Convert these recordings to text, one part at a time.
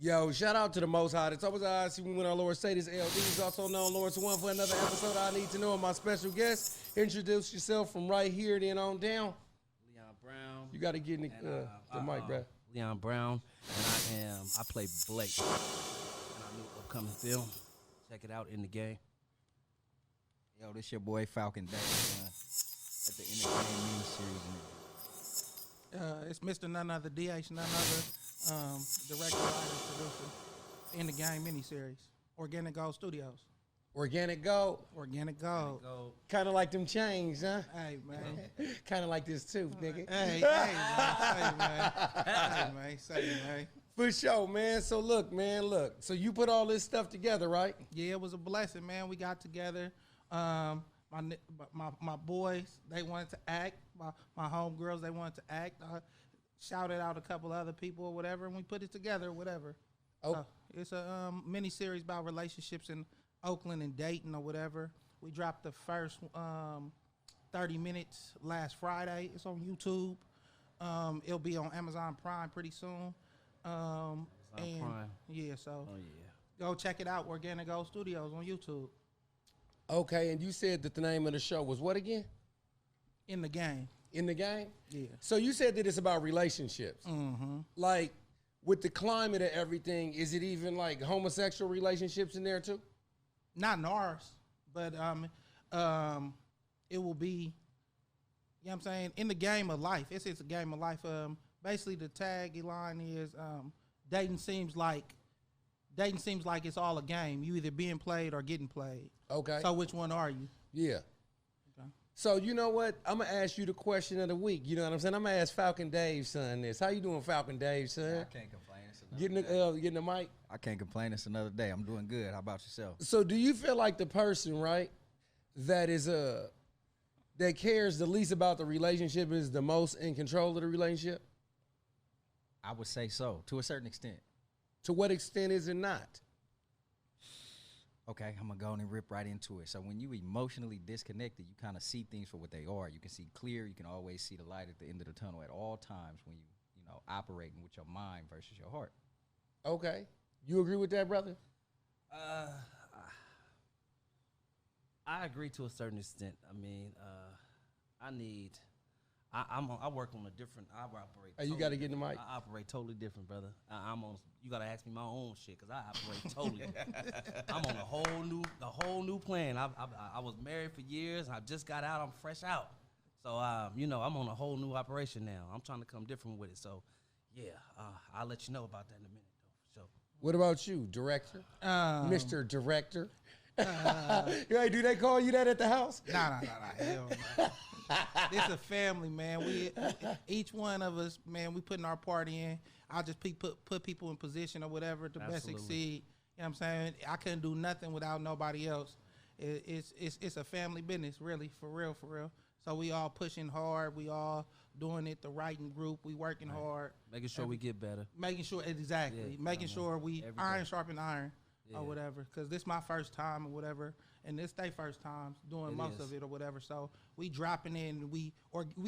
Yo, shout out to the Most High. It's always I see when our Lord say this. L-Deez, also known Lawrence One, for another episode. I Need to Know. My special guest. Introduce yourself from right here, then on down. Leon Brown. You got to get in the mic, bro. Leon Brown, and I play Blake in our new upcoming film. Check it out in the game. Yo, this your boy Falcon Day at the end of the game miniseries. It's Mr. None Other, DH None Other, director, writer, producer, in the game miniseries. Organic Gold Studios. Organic Gold. Organic Gold. Kind of like them chains, huh? Hey, man. Kind of like this too, nigga. Hey, man. Say, man. For sure, man. So look, man, So you put all this stuff together, right? Yeah, it was a blessing, man. We got together. My boys, they wanted to act. My homegirls, they wanted to act. I shouted out a couple other people or whatever, and we put it together or whatever. Oh. So it's a mini-series about relationships in Oakland and Dayton or whatever. We dropped the first 30 minutes last Friday. It's on YouTube. It'll be on Amazon Prime pretty soon. Prime. Yeah, so Oh yeah. go check it out. Organic Gold Studios on YouTube. Okay, and you said that the name of the show was what again? In the game. In the game? Yeah. So you said that it's about relationships. Mm-hmm. Like, with the climate of everything, is it even like homosexual relationships in there too? Not in ours, but it will be, you know what I'm saying, in the game of life. It's a game of life. Basically the tagline is dating seems like it's all a game. You either being played or getting played. Okay. So which one are you? Yeah. Okay. So you know what? I'm gonna ask you the question of the week. You know what I'm saying? I'm gonna ask Falcon Dave, son, this. How you doing, Falcon Dave, son? I can't complain. It's another Getting the mic. I can't complain. It's another day. I'm doing good. How about yourself? So do you feel like the person, right, that is that cares the least about the relationship is the most in control of the relationship? I would say so, to a certain extent. To what extent is it not? Okay, I'm gonna go on and rip right into it. So when you emotionally disconnected, you kind of see things for what they are. You can see clear. You can always see the light at the end of the tunnel at all times when you operating with your mind versus your heart. Okay. You agree with that, brother? I agree to a certain extent. I mean, I work on a different. I operate. Hey, you got to get in the mic. I operate totally different, brother. I'm on. You got to ask me my own shit because I operate totally. I'm on a whole new plan. I was married for years. I just got out. I'm fresh out. So I'm on a whole new operation now. I'm trying to come different with it. So yeah, I'll let you know about that in a minute, though. For sure. What about you, director? Mr. Director? Hey, do they call you that at the house? Nah. Hell no. It's a family, man. Each one of us, man, we putting our part in. I'll just put people in position or whatever to best succeed. You know what I'm saying? I couldn't do nothing without nobody else. It's a family business, really, for real. So we all pushing hard. We all doing it the right in group. We working hard. Making sure we get better. Making sure, exactly. Yeah, making sure we iron sharpen iron. Yeah. Or whatever, because this is my first time or whatever, and this they first time doing most of it or whatever. So we dropping in, we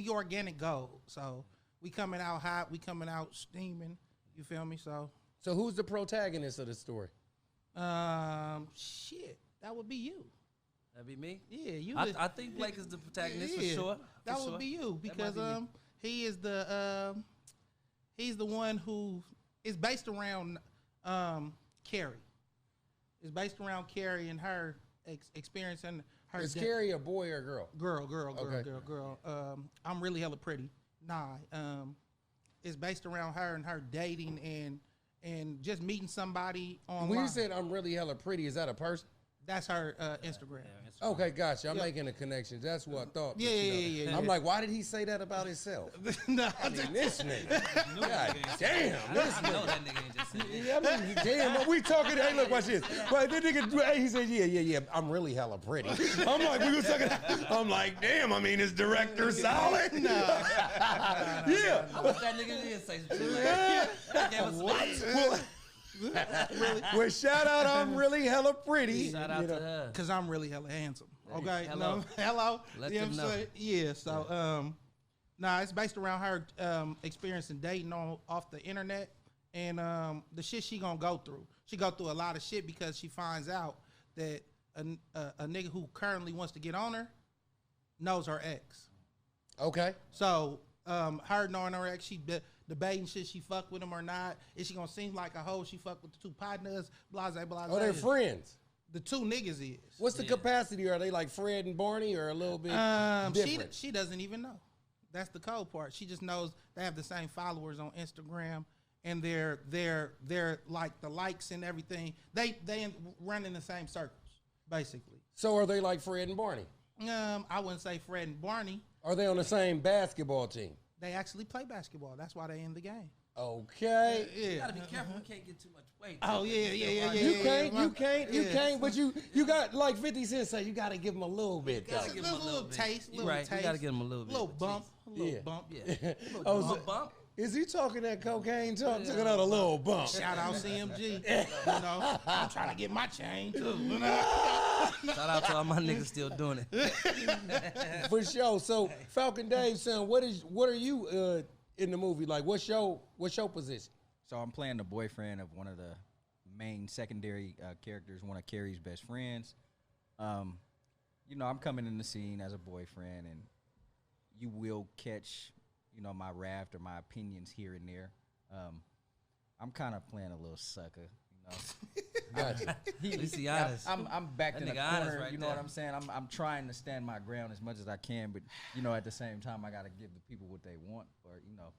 organic gold. So we coming out hot, we coming out steaming. You feel me? So who's the protagonist of the story? Shit, that would be you. That'd be me. Yeah, you. I think Blake is the protagonist for sure. That would be you because he is he's the one who is based around Carrie. It's based around Carrie and her experiencing her. Is Carrie a boy or a girl? Girl. I'm really hella pretty. Nah. It's based around her and her dating and just meeting somebody online. When you said I'm really hella pretty, is that a person? That's her Instagram. Yeah, Okay, gotcha. I'm making the connections. That's what I thought. Yeah. I'm like, why did he say that about himself? No, I mean, this nigga. God damn, this I know nigga. that nigga ain't just said that. Yeah, I mean, damn, but we talking. Hey, look, watch this. But the nigga, he said, yeah. I'm really hella pretty. I'm like, we was talking. I'm like, damn. I mean, is director solid? No. Yeah. I wish that nigga did say some shit. What? Well, shout out, I'm really hella pretty. Shout out to her. Because I'm really hella handsome. Okay? Hello. No, hello. Let You know them what I'm know. saying? Yeah, so, it's based around her experiencing dating off the internet and the shit she gonna go through. She go through a lot of shit because she finds out that a nigga who currently wants to get on her knows her ex. Okay. So her knowing her ex, she debating shit she fuck with him or not. Is she gonna seem like a hoe? She fuck with the two partners. Blase, blase. Oh, they're friends. The two niggas is. What's the capacity? Are they like Fred and Barney, or a little bit different? She doesn't even know. That's the cold part. She just knows they have the same followers on Instagram, and they're like the likes and everything. They run in the same circles, basically. So are they like Fred and Barney? I wouldn't say Fred and Barney. Are they on the same basketball team? They actually play basketball. That's why they in the game. Okay. You gotta be careful. We can't get too much weight. Oh yeah. You can't. But you got, like 50 Cent say, you gotta give them a little bit. Gotta Though. give 'em a little taste. You right. You gotta give them a little bit. Little bump. Yeah. Yeah. Oh, Little so- bump. Is he talking that cocaine talk? Talking out a little bump. Shout out CMG. You know, I'm trying to get my chain too. You know? Shout out to all my niggas still doing it. For sure. So Falcon Dave, son, what are you in the movie? Like, what's your position? So I'm playing the boyfriend of one of the main secondary characters, one of Carrie's best friends. You know, I'm coming in the scene as a boyfriend, and you will catch, you know, my raft or my opinions here and there. I'm kind of playing a little sucker, you know. Gotcha. At least he honest. I'm backed That in the nigga honest corner, right you know there. what I'm saying? I'm trying to stand my ground as much as I can, but, you know, at the same time, I got to give the people what they want, or, you know,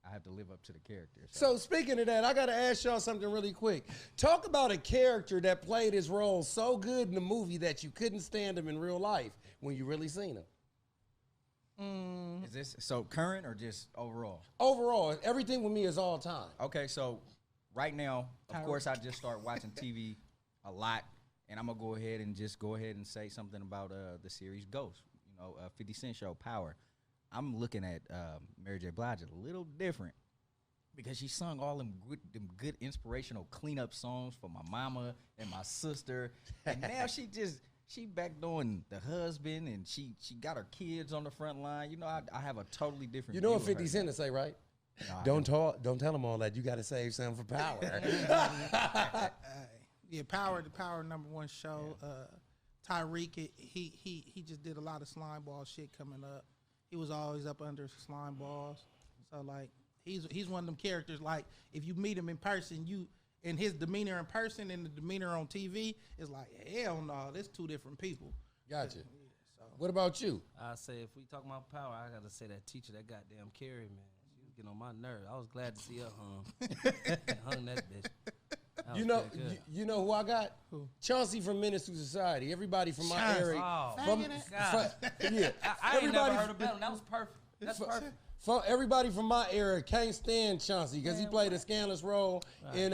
I have to live up to the character. So speaking of that, I got to ask y'all something really quick. Talk about a character that played his role so good in the movie that you couldn't stand him in real life when you really seen him. Is this so current or just overall? Overall, everything with me is all time. Okay, so right now, of course, I just started watching TV a lot, and I'm gonna go ahead and say something about the series Ghost. You know, 50 Cent show Power. I'm looking at Mary J. Blige a little different because she sung all them good inspirational cleanup songs for my mama and my sister, and now she back doing the husband, and she got her kids on the front line. You know, I have a totally different. You know what view of 50 her Cent now. to say, right? No, Don't tell him all that. You got to save something for Power. Yeah, Power, the Power #1 show. Tyreek, he just did a lot of slime ball shit coming up. He was always up under slime balls. So like he's one of them characters. Like if you meet him in person, and his demeanor in person and the demeanor on TV is like, hell no, there's two different people. Gotcha. Yeah, so. What about you? I say if we talk about Power, I gotta say that teacher, that goddamn Carrie, man. She was getting on my nerves. I was glad to see her hung that bitch. That was You know, pretty good. you know who I got? Who? Chauncey from Menace to Society. Everybody from my Chauncey. area. Oh, From, God. yeah. I ain't never heard of him. That was perfect. That's perfect. Everybody from my era can't stand Chauncey because he played a scandalous role in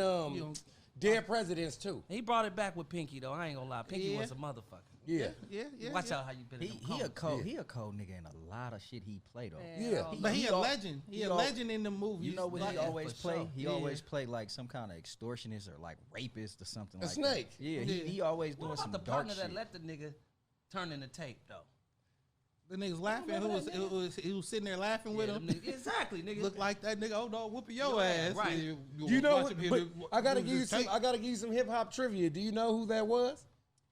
Dead Presidents too. He brought it back with Pinky though. I ain't gonna lie. Pinky Yeah. was a motherfucker. Yeah. Yeah. Watch out how you been. He a cold nigga in a lot of shit he played on. Yeah. But he a al- legend. He a al- legend in the movies. You know what he Yeah, always for play? sure. He Yeah. always play like some kind of extortionist or like rapist or something A like snake. that. Yeah, Yeah. he always What doing about some the dark partner shit. that let the nigga turn in the tape though? The niggas laughing. Who was sitting there laughing with Yeah, him? them niggas- exactly, nigga. Look like that nigga. Oh no, whooping your ass. right. You know, watch him here but to- I gotta do give you this some. tape. I gotta give you some hip hop trivia. Do you know who that was?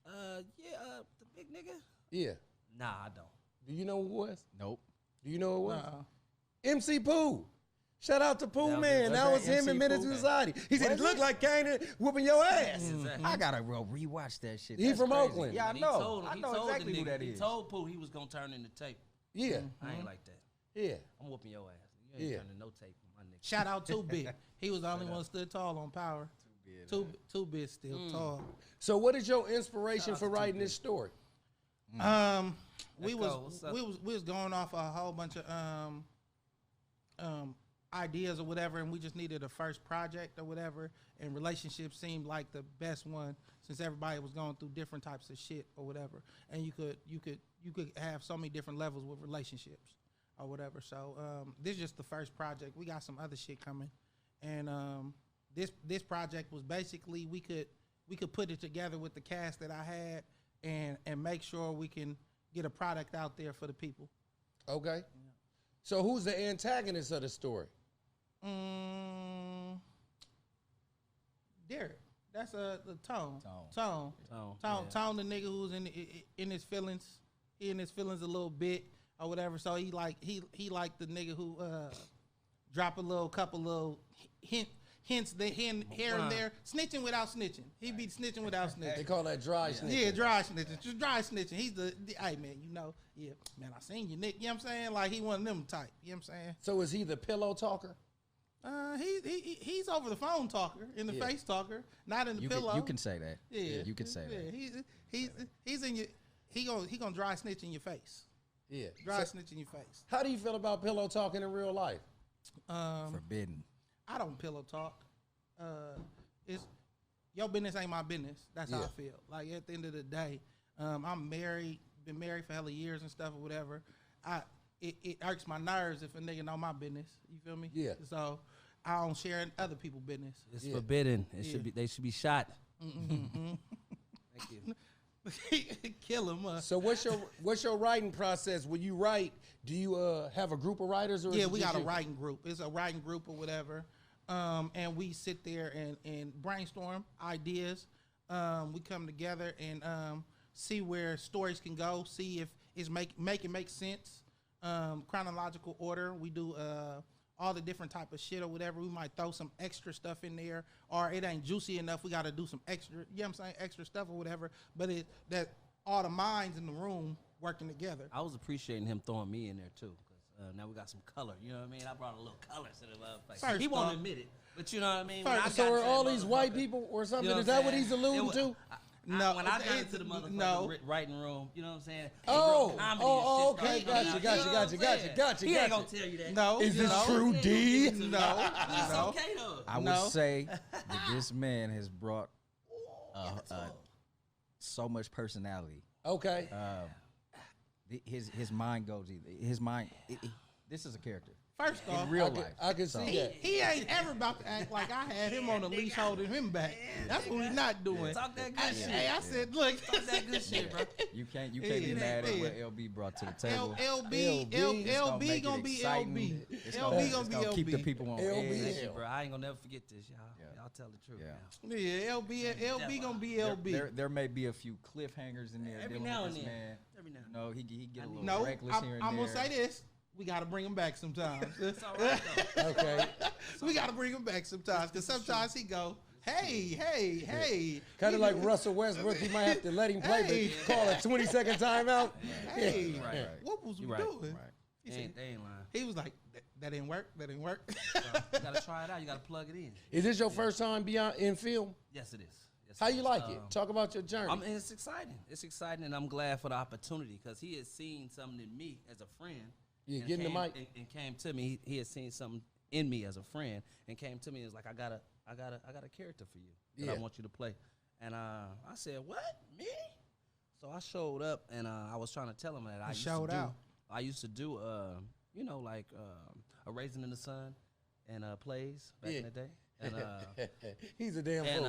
The big nigga. Yeah. Nah, I don't. Do you know who it was? Nope. Do you know who it was? Nah. MC Pooh. Shout out to Pooh, That was man. it. That was Was him that in MC Menace to Pooh? Society. He said, Was it looked it? like Kane whooping your ass. Exactly. I gotta rewatch that shit. He That's from crazy. Oakland. Yeah, I He know. told- I he know told the exactly who nigga- that He is. told Pooh he was gonna turn in the tape. Yeah. I ain't like that. Yeah. I'm whooping your ass. You ain't Yeah. turning no tape, my nigga. Shout out to Big. He was the only one stood tall on Power. Two bit still tall. So what is your inspiration for writing this story? We Let's go. What's up? we was going off a whole bunch of ideas or whatever, and we just needed a first project or whatever. And relationships seemed like the best one since everybody was going through different types of shit or whatever. And you could have so many different levels with relationships or whatever. So this is just the first project. We got some other shit coming, and this project was basically we could put it together with the cast that I had and make sure we can get a product out there for the people. Okay. So who's the antagonist of the story? That's the Tone. Tone. Tone, the nigga who's in his feelings. He in his feelings a little bit or whatever. So he like the nigga who drop a couple little hints here and there, snitching without snitching. He be snitching without snitching. They call that dry snitching. Yeah, dry snitching. Just dry snitching. He's hey man, you know, yeah, man, I seen you, Nick. You know what I'm saying? Like he one of them type. You know what I'm saying? So is he the pillow talker? He's over the phone talker, in the face talker, not in the pillow. You can say that. Yeah, you can say that. He's in your. He gonna dry snitch in your face. Yeah, dry snitch in your face. How do you feel about pillow talking in real life? Forbidden. I don't pillow talk. It's your business ain't my business. That's how I feel. Like at the end of the day, I'm married, been married for hella years and stuff or whatever. It irks my nerves if a nigga know my business. You feel me? Yeah. So I don't share other people's business. It's forbidden. It should be. They should be shot. Mm-hmm. Thank you. Kill him. So what's your writing process? When you write, do you have a group of writers? Or yeah, we got a writing group. It's a writing group or whatever, and we sit there and brainstorm ideas. We come together and see where stories can go. See if it's make sense. Chronological order. We do all the different type of shit or whatever. We might throw some extra stuff in there, or it ain't juicy enough. We got to do some extra, you know what I'm saying, extra stuff or whatever. But that all the minds in the room working together. I was appreciating him throwing me in there too, because now we got some color. You know what I mean? I brought a little color to the motherfucker. He won't admit it, but you know what I mean. So are all these white people or something? You know is that what he's alluding to? No, when I got into the motherfucking writing room, you know what I'm saying? Okay, gotcha. He ain't gonna tell you that. No, is this true, D? No, it's okay though. I would say that this man has brought so much personality. Okay. His mind goes either. His mind. This is a character. First off, in real life, I can see that. He ain't ever about to act like I had him on a leash holding him back. That's what we not doing. Talk that good shit. Hey, I said, look, talk that good shit, bro. You can't be mad at what LB brought to the table. LB gonna be LB. LB gonna be LB. Keep the people on edge. Bro, I ain't gonna never forget this, y'all. Y'all tell the truth. Yeah, LB gonna be LB. There may be a few cliffhangers in there. Every now and then. Every now and then. No, he get a little reckless here and there. I'm gonna say this. We got to bring him back sometimes. It's all right, though. Okay. We got to bring him back sometimes because sometimes he go, hey. Kind of like Russell Westbrook. You might have to let him play, but call a 20-second timeout. Hey, Right. What was we doing? Right. They ain't lying. He was like, that didn't work. So, you gotta try it out. You gotta plug it in. Is this your first time in film? Yes, it is. Yes, How it you is. like it? Talk about your journey. It's exciting. It's exciting, and I'm glad for the opportunity because he has seen something in me as a friend. Yeah, and getting the mic. And came to me. He had seen something in me as a friend and came to me and was like, I got a character for you that I want you to play. And I said, what? Me? So I showed up and I was trying to tell him that I used to do like A Raisin in the Sun and plays back in the day. And, he's a damn fool.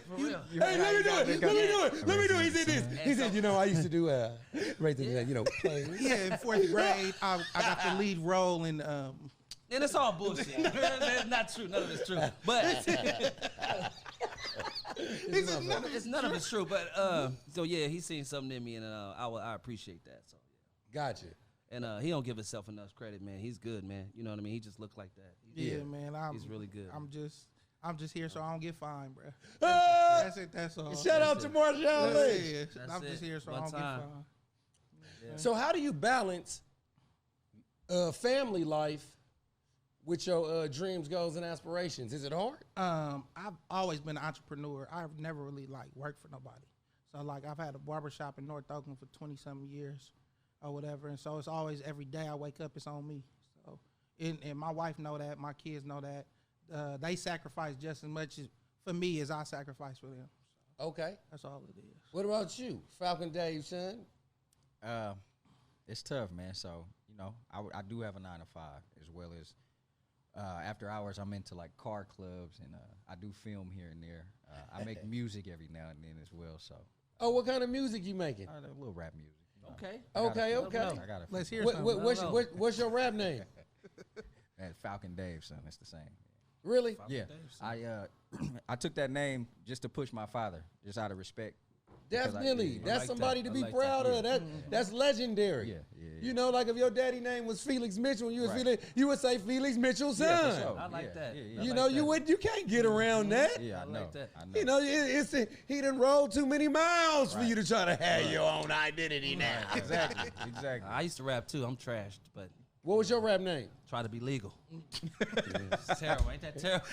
for real. Hey, let me do it. He said this. He said, I used to do plays. Yeah, in fourth grade, I got the lead role in. And it's all bullshit. It's not true. None of it's true. But it's none of it's true. But so yeah, he's seen something in me, and I appreciate that. So yeah. Gotcha. And he don't give himself enough credit, man. He's good, man. You know what I mean? He just looked like that. Man. He's really good. I'm just here so I don't get fined, bro. That's it. That's all. Shout out to Marshall Lee. I'm just here so I don't get fined. Yeah. So how do you balance family life with your dreams, goals, and aspirations? Is it hard? I've always been an entrepreneur. I've never really worked for nobody. So I've had a barbershop in North Oakland for 20-something years or whatever. And so it's always every day I wake up, it's on me. So and my wife know that, my kids know that. They sacrifice just as much for me as I sacrifice for them. So okay. That's all it is. What about you, Falcon Dave, son? It's tough, man. So, I do have a 9 to 5 as well as after hours I'm into car clubs and I do film here and there. I make music every now and then as well. So. Oh, what kind of music you making? A little rap music. Okay. Okay. Let's hear What's your rap name? And Falcon Dave, son. It's the same. Really? Yeah, I took that name just to push my father, just out of respect. Definitely. That's like somebody that. to I be like proud that. of. That's legendary. Yeah. You know, like if your daddy name was Felix Mitchell and you was Right. Felix, you would say Felix Mitchell's son. Yeah, for sure. I like that. Yeah. You know, you can't get around that. Yeah, I know. like that. I know. You know, he done rolled too many miles for you to try to have your own identity now. Exactly. I used to rap too. I'm trashed, but What was your rap name? try to be legal. It's terrible. Ain't that terrible?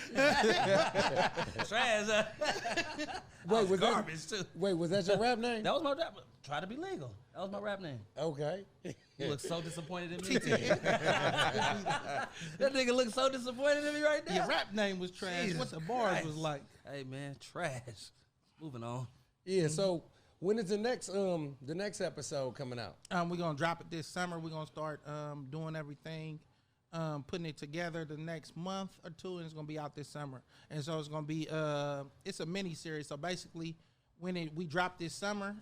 Trash. Wait, was garbage too. Wait, was that your rap name? That was my rap. Try to be legal. That was my rap name. Okay. You look so disappointed in me. That nigga looks so disappointed in me right now. Your rap name was trash. Jesus What the bars Christ. was like? Hey man, trash. Moving on. Yeah. So when is the next episode coming out? We're gonna drop it this summer. We're gonna start doing everything, putting it together the next month or two, and it's gonna be out this summer. And so it's gonna be it's a mini series. So basically, when we drop this summer,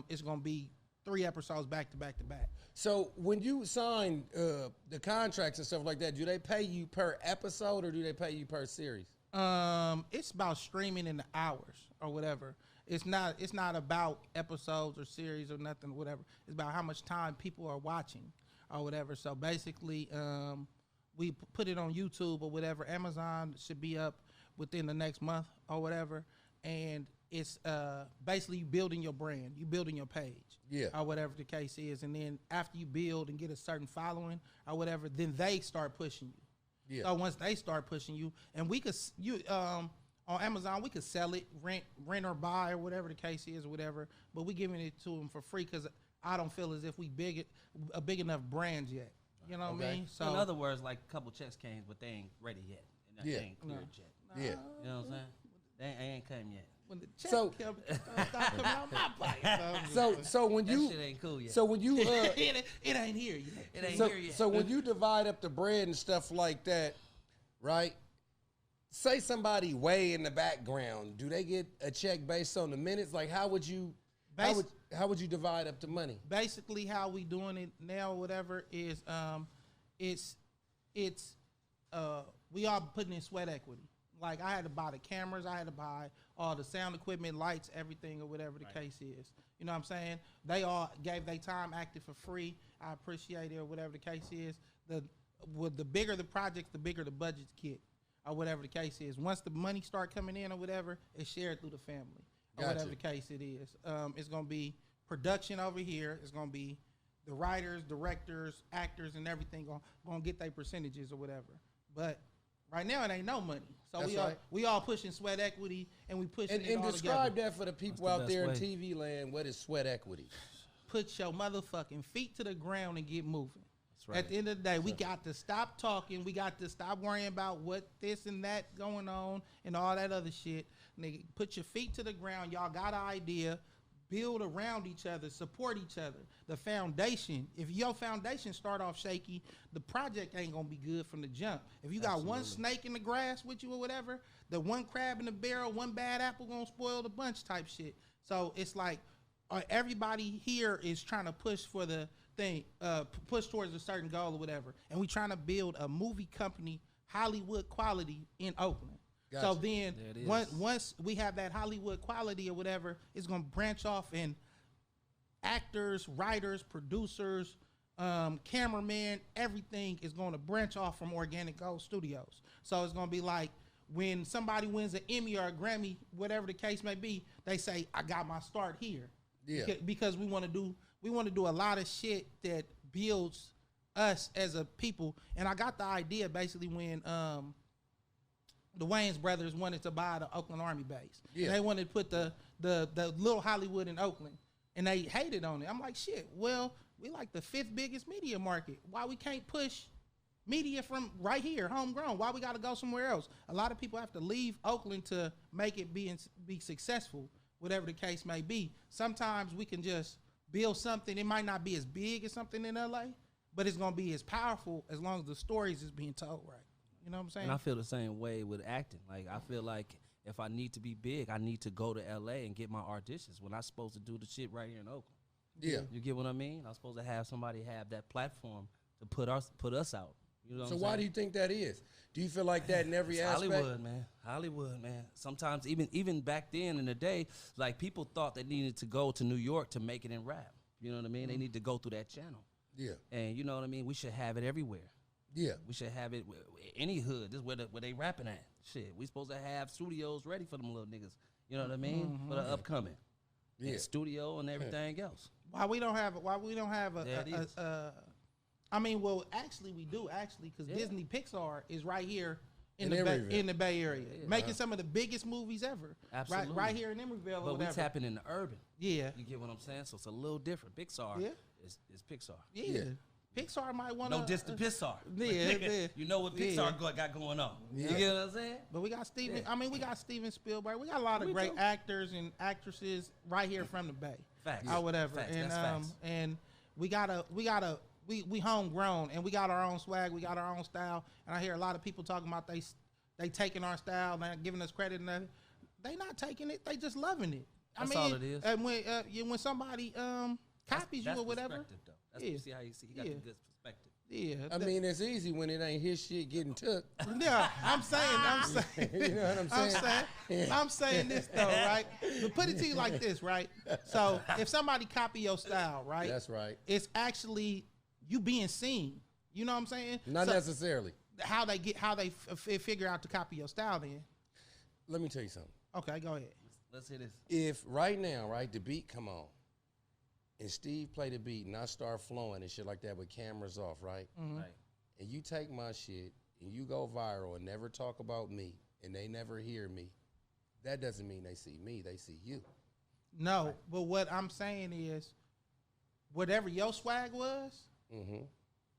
it's gonna be 3 episodes back to back to back. So when you sign the contracts and stuff like that, do they pay you per episode or do they pay you per series? It's about streaming in the hours or whatever. It's not about episodes or series or nothing, whatever. It's about how much time people are watching or whatever. So basically, we put it on YouTube or whatever. Amazon should be up within the next month or whatever. And it's basically you building your brand, you building your page, or whatever the case is. And then after you build and get a certain following or whatever, then they start pushing you. Yeah. So once they start pushing you, and we could on Amazon we could sell it, rent or buy or whatever the case is, or whatever. But we giving it to them for free because I don't feel as if we a big enough brand yet. You know what I mean? So in other words, like a couple checks came, but they ain't ready yet. And they ain't cleared yet. Yeah. You know what I'm saying? They ain't came yet. when the check So- start coming out my pocket. So when That you shit ain't cool yet. so when you it ain't here yet. It ain't so, here yet. so when you divide up the bread and stuff like that, right? Say somebody way in the background, do they get a check based on the minutes? Like how would you how would you divide up the money? Basically how we doing it now or whatever is we all putting in sweat equity. Like I had to buy the cameras, I had to buy all the sound equipment, lights, everything or whatever the case is. You know what I'm saying? They all gave their time, acted for free. I appreciate it or whatever the case is. The bigger the project, the bigger the budgets get or whatever the case is. Once the money start coming in or whatever, it's shared through the family or Gotcha. whatever the case it is. It's going to be production over here. It's going to be the writers, directors, actors, and everything going to get their percentages or whatever. But right now, it ain't no money. So That's we all pushing sweat equity, and we pushing it And all describe together. that for the people What's the out there in best way? TV land. What is sweat equity? Put your motherfucking feet to the ground and get moving. That's right. At the end of the day, we got to stop talking. We got to stop worrying about what this and that going on and all that other shit. Nigga, put your feet to the ground. Y'all got an idea. Build around each other. Support each other. The foundation. If your foundation start off shaky, the project ain't going to be good from the jump. If you got one snake in the grass with you or whatever, the one crab in the barrel, one bad apple going to spoil the bunch type shit. So it's like everybody here is trying to push for the thing, push towards a certain goal or whatever. And we trying to build a movie company, Hollywood quality in Oakland. Gotcha. So then There it is. once we have that Hollywood quality or whatever, it's going to branch off in actors, writers, producers, cameramen, everything is going to branch off from Organic Gold Studios. So it's going to be like when somebody wins an Emmy or a Grammy, whatever the case may be, they say, I got my start here. Yeah. Because we want to do a lot of shit that builds us as a people. And I got the idea basically when the Wayans brothers wanted to buy the Oakland Army base. Yeah. And they wanted to put the little Hollywood in Oakland, and they hated on it. I'm like, shit, well, we like the 5th biggest media market. Why we can't push media from right here, homegrown? Why we got to go somewhere else? A lot of people have to leave Oakland to make it be successful, whatever the case may be. Sometimes we can just build something. It might not be as big as something in LA, but it's going to be as powerful as long as the stories is being told right. You know what I'm saying? And I feel the same way with acting. Like, I feel like if I need to be big, I need to go to LA and get my auditions when I'm supposed to do the shit right here in Oakland. Yeah. You get what I mean? I'm supposed to have somebody have that platform to put us out. You know what So I'm why saying? do you think that is? Do you feel like that in every It's aspect? Hollywood, man. Sometimes even back then in the day, like people thought they needed to go to New York to make it in rap. You know what I mean? They need to go through that channel. Yeah. And you know what I mean? We should have it everywhere. Yeah. We should have it any hood. This is where they rapping at. Shit, we supposed to have studios ready for them little niggas. You know what I mean? For the upcoming. Yeah. And studio and everything else. Why we don't have There it is. I mean, well, actually we do because Disney Pixar is right here in Emeryville. in the Bay Area, making some of the biggest movies ever. Absolutely. Right here in Emeryville or But we whatever. tapping in the urban. Yeah. You get what I'm saying? So it's a little different. Pixar is Pixar. Yeah. Pixar might want to. No diss to Pixar. Yeah. You know what Pixar got going on. You get what I'm saying? But we got Steven. I mean, we got Steven Spielberg. We got a lot of great actors and actresses right here from the Bay. Facts. Or whatever. Facts. And That's facts. and we homegrown and we got our own swag. We got our own style. And I hear a lot of people talking about they taking our style, not giving us credit and nothing. They not taking it. They just loving it. That's all it is. And when somebody copies you or whatever. Perspective, though. That's you see how you see. He got the good perspective. Yeah. I mean, it's easy when it ain't his shit getting took. Yeah, I'm saying. You know what I'm saying? I'm saying this though, right? But put it to you like this, right? So if somebody copy your style, right? That's right. It's actually you being seen. You know what I'm saying? Not So necessarily. how they figure out to copy your style. Then Let me tell you something. okay, go ahead. Let's hear this. If right now, right, the beat come on, and Steve play the beat, and I start flowing and shit like that with cameras off, right? Right. And you take my shit and you go viral and never talk about me, and they never hear me, that doesn't mean they see me. They see you. No, but what I'm saying is, whatever your swag was,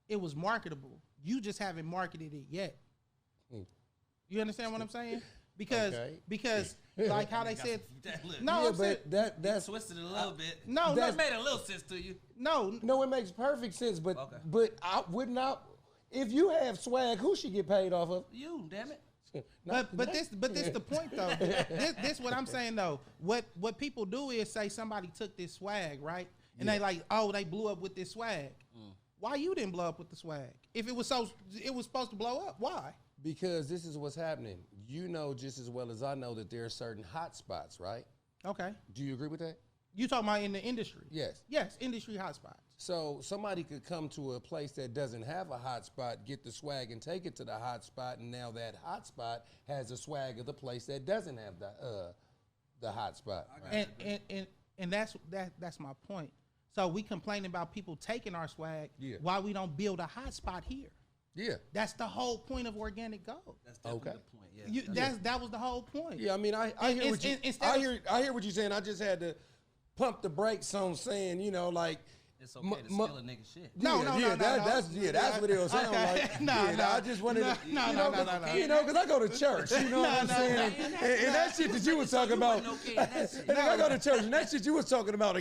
it was marketable. You just haven't marketed it yet. You understand what I'm saying? Because like how they said, no, Yeah, I'm saying, but that's Twisted it a little bit. no, That made a little sense to you. no, it makes perfect sense. But Okay. but I would not. If you have swag, who should get paid off of? You, damn it. But this the point though. This what I'm saying though. What people do is say somebody took this swag, right? And they like, oh, they blew up with this swag. Why you didn't blow up with the swag? If it was supposed to blow up, why? Because this is what's happening. You know just as well as I know that there are certain hot spots, right? Okay. Do you agree with that? You talking about in the industry? Yes. Yes, industry hotspots. So somebody could come to a place that doesn't have a hot spot, get the swag and take it to the hot spot, and now that hot spot has the swag of the place that doesn't have the hot spot. And that's my point. So we complaining about people taking our swag. Yeah. Why we don't build a hot spot here? Yeah. That's the whole point of organic gold. That's definitely Okay. the point. Yeah. That was the whole point. Yeah, I mean, I hear what you instead of- I hear what you're saying. I just had to pump the brakes on saying, you know, like It's okay to steal a nigga shit. No. That's what it'll sound Okay. like. No. I just wanted to, No. you know, because I go to church, you know what I'm saying, and that shit that you was talking about. And I go to church, and that shit you was talking about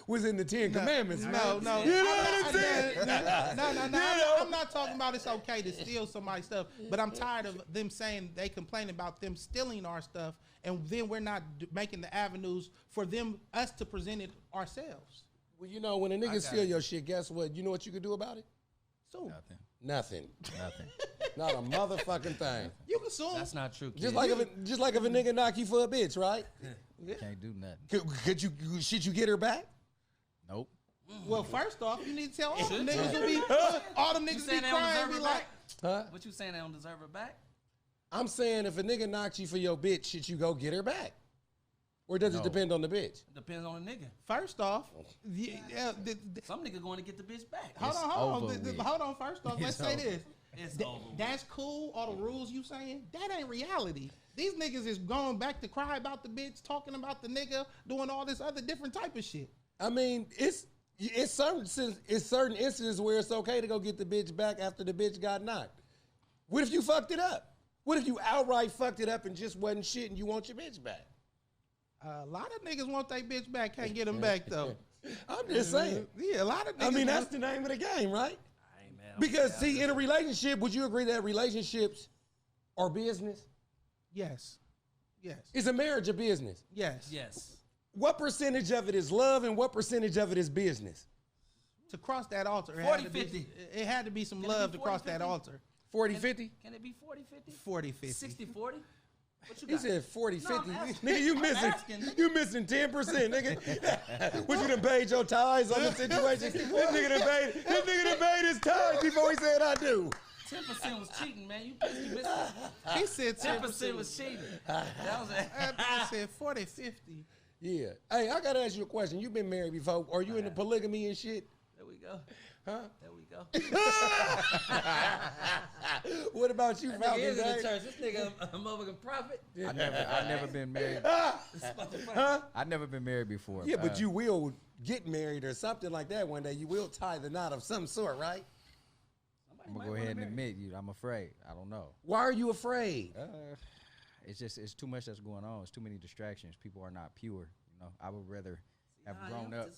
was in the Ten Commandments. No. You know what I'm saying? No. I'm not talking about it's okay to steal somebody's stuff, but I'm tired of them saying they complain about them stealing our stuff, and then we're not making the avenues for us to present it ourselves. Well, you know, when a nigga steal your shit, guess what? You know what you can do about it? So Nothing. Not a motherfucking thing. you can sue 'em. That's not true, kid. Just like if a nigga knock you for a bitch, right? Can't do nothing. Could you get her back? Nope. Well, first off, you need to tell all them niggas who be all them You niggas be saying they don't crying, deserve be it like, back? Huh? What you saying they don't deserve it back? I'm saying if a nigga knocks you for your bitch, should you go get her back? Or does it No. depend on the bitch? It depends on the nigga. first off, Some nigga going to get the bitch back. hold over on. with. Hold on. First off, let's It's say over. this. It's Th- over with. That's cool. All the rules you saying, that ain't reality. These niggas is going back to cry about the bitch, talking about the nigga, doing all this other different type of shit. I mean, it's certain instances where it's okay to go get the bitch back after the bitch got knocked. What if you fucked it up? What if you outright fucked it up and just wasn't shit and you want your bitch back? A lot of niggas want their bitch back, can't get them back though. I'm just saying. Yeah, a lot of niggas. I mean, that's want- the name of the game, right? Hey, man, I'm Because sorry, see, in a relationship, would you agree that relationships are business? yes. Is a marriage a business? Yes. What percentage of it is love and what percentage of it is business? To cross that altar, 40-50. it had to be some Can it be love to cross that 40-50? altar. 40-50? Can it be 40-50? 40-50. 60-40? What you He got? said 40-50. No, I'm asking. Nigga, you I'm missing. asking, nigga. You missing 10%, nigga. What you done paid your tithes on the situation? This nigga done paid his tithes before he said I do. 10% was cheating, man. You missed it. He said 10% was cheating. That was I said 40-50. Yeah. Hey, I gotta ask you a question. You been married before? Are you into polygamy and shit? There we go. Huh? There we go. What about you, Nigga Falcon? is in the Day? church. This nigga a motherfucking prophet. I never been married. Huh? I've never been married before. Yeah, but you will get married or something like that one day. You will tie the knot of some sort, right? I'm gonna go ahead and admit you. I'm afraid. I don't know. Why are you afraid? It's too much that's going on. It's too many distractions. People are not pure. You know, I would rather have grown up.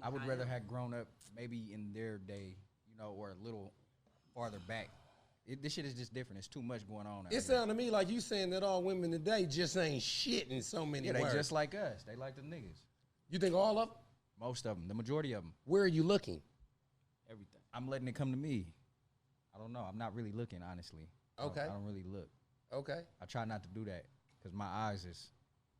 I would rather have grown up maybe in their day, you know, or a little farther back. This shit is just different. It's too much going on. It sounds to me like you saying that all women today just ain't shit in so many Yeah, they words. just like us. They like the niggas. You think all of them? Most of them. The majority of them. Where are you looking? Everything. I'm letting it come to me. I don't know. I'm not really looking, honestly. Okay. I don't really look. Okay. I try not to do that because my eyes is,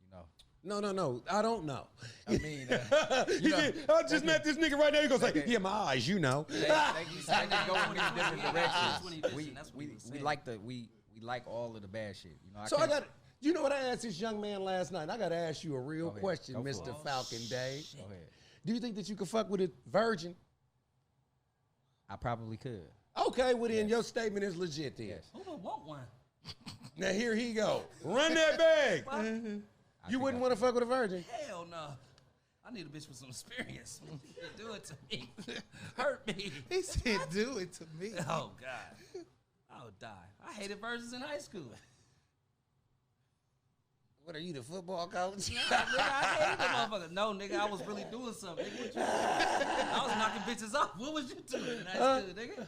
you know. No. I don't know. I mean, I just met this nigga right now. He goes like, yeah, my eyes, you know. they just go in these different directions. That's what We he was saying. like we like all of the bad shit. You know. So I got, you know what I asked this young man last night? I got to ask you a real Go ahead. question, Go for Mr. it. Falcon Day. Go ahead. Do you think that you could fuck with a virgin? I probably could. Okay, well then your statement is legit then. Yes. Who would want one? Now here he go. Run that bag. What? You wouldn't want to fuck with a virgin? Hell no. I need a bitch with some experience. Do it to me. Hurt me. He said, "Do it to me." Oh, God. I would die. I hated virgins in high school. What are you, the football coach? Nigga, I hated the motherfucker. No, nigga, I was really doing something. Nigga, what you doing? I was knocking bitches off. What was you doing in high school, nigga?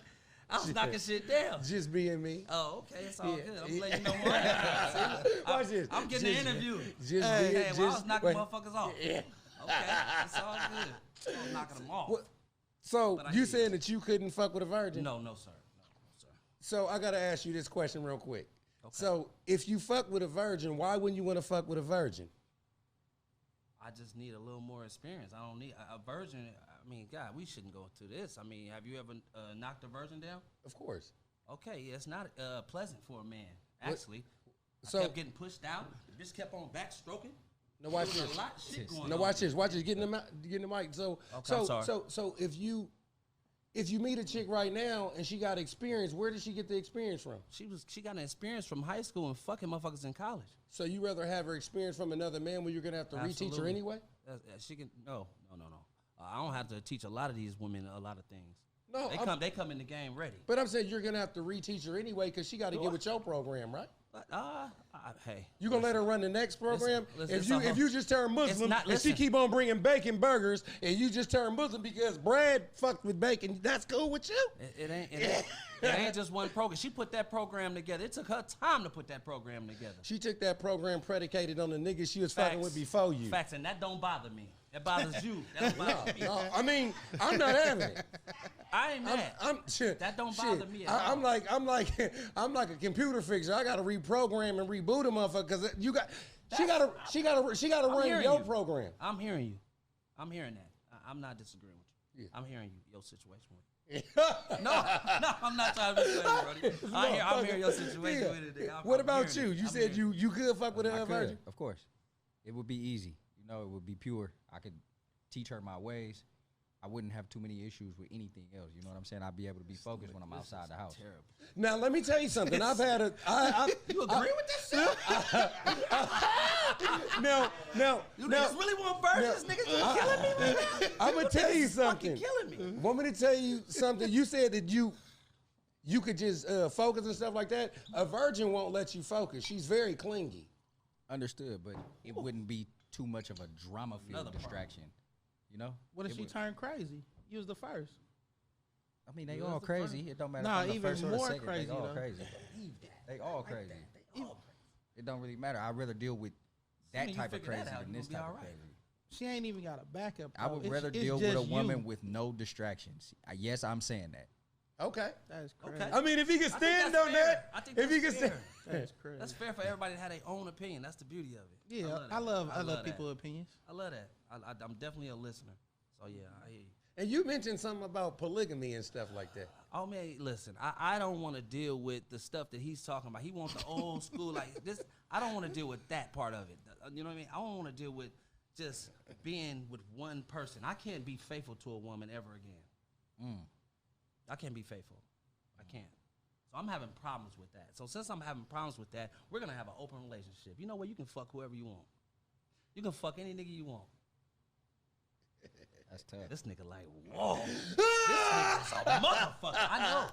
I was knocking shit down. Just being me. Oh, okay. It's all Yeah. good. I'm just letting you know more. Watch this. I'm getting the interview. Just Hey, well, I was knocking wait. motherfuckers off. Yeah. Okay, it's all good. I was knocking them off. What- So But I you hate saying that you couldn't fuck with a virgin? No, sir. No, sir. So I gotta ask you this question real quick. Okay. So if you fuck with a virgin, why wouldn't you want to fuck with a virgin? I just need a little more experience. I don't need a virgin. I mean, God, we shouldn't go to this. I mean, have you ever knocked a virgin down? Of course. Okay, it's not pleasant for a man, actually. So- I kept getting pushed out. The bitch kept on backstroking. Now watch There was this. a lot of shit going Now on. watch this. Watch this. Get in the mic. So Okay, I'm sorry. so if you meet a chick right now and she got experience, where did she get the experience from? She got an experience from high school and fucking motherfuckers in college. So you rather have her experience from another man when you're gonna have to reteach her Absolutely. anyway? She can no. I don't have to teach a lot of these women a lot of things. No, They come in the game ready. But I'm saying you're gonna have to reteach her anyway because she got to get with your program, right? But, hey, You gonna let her run the next program? Listen, if you just turn Muslim not- and she listen. keep on bringing bacon burgers and you just turn Muslim because Brad fucked with bacon, that's cool with you? It ain't just one program. She put that program together. It took her time to put that program together. She took that program predicated on the niggas she was fucking with before you. Facts, and that don't bother me. That bothers you. That don't bother me. No, I mean, I'm not having it. I ain't mad. Shit, That don't shit. bother me at all. I'm like a computer fixer. I gotta reprogram and reboot a motherfucker because she gotta run hearing your you. program. I'm hearing you. I'm hearing that. I'm not disagreeing with you. Yeah. I'm hearing you. Your situation with it. No, I'm not trying to be funny, Brody. I'm hearing your situation with it. Nigga. What I'm about hearing you? it. You I'm said hearing you could fuck with I a could, virgin. of course. It would be easy. You know, it would be pure. I could teach her my ways. I wouldn't have too many issues with anything else. You know what I'm saying? I'd be able to be focused when I'm outside the house. Terrible. Now let me tell you something. I've had a. You agree with this shit? Now, You niggas really want virgins? Niggas you killing me right now? I'm gonna tell you Niggas something. fucking killing me. Want me to tell you something? You said that you could just focus and stuff like that. A virgin won't let you focus. She's very clingy. Understood, but it wouldn't be too much of a drama-filled Another problem. distraction. You know? What if It she would- turned crazy? You was the first. I mean, they You all was the crazy. first. It don't matter Nah, if I'm the even first or the more second. crazy, They all though. crazy. They all crazy. It don't really matter. I'd rather deal with that Soon as you type of figure that crazy out, than you this gonna be type of alright. crazy. She ain't even got a backup. I though. would It's- rather it's deal with a just woman you. with no distractions. Yes, I'm saying that. Okay. That's crazy. Okay. I mean, if he can I think stand that's on fair. that, I think if he that's can fair. stand. That's crazy. That's fair for everybody to have their own opinion. That's the beauty of it. Yeah, that. I love that. people's opinions. I love that. I'm definitely a listener. So yeah, I hear you. And you mentioned something about polygamy and stuff like that. Oh man, listen, I don't want to deal with the stuff that he's talking about. He wants the old school like this. I don't want to deal with that part of it. You know what I mean? I don't want to deal with just being with one person. I can't be faithful to a woman ever again. I can't be faithful. I can't. So I'm having problems with that. So since I'm having problems with that, we're gonna have an open relationship. You know what? You can fuck whoever you want. You can fuck any nigga you want. That's tough. This nigga like, whoa. This nigga's a motherfucker. I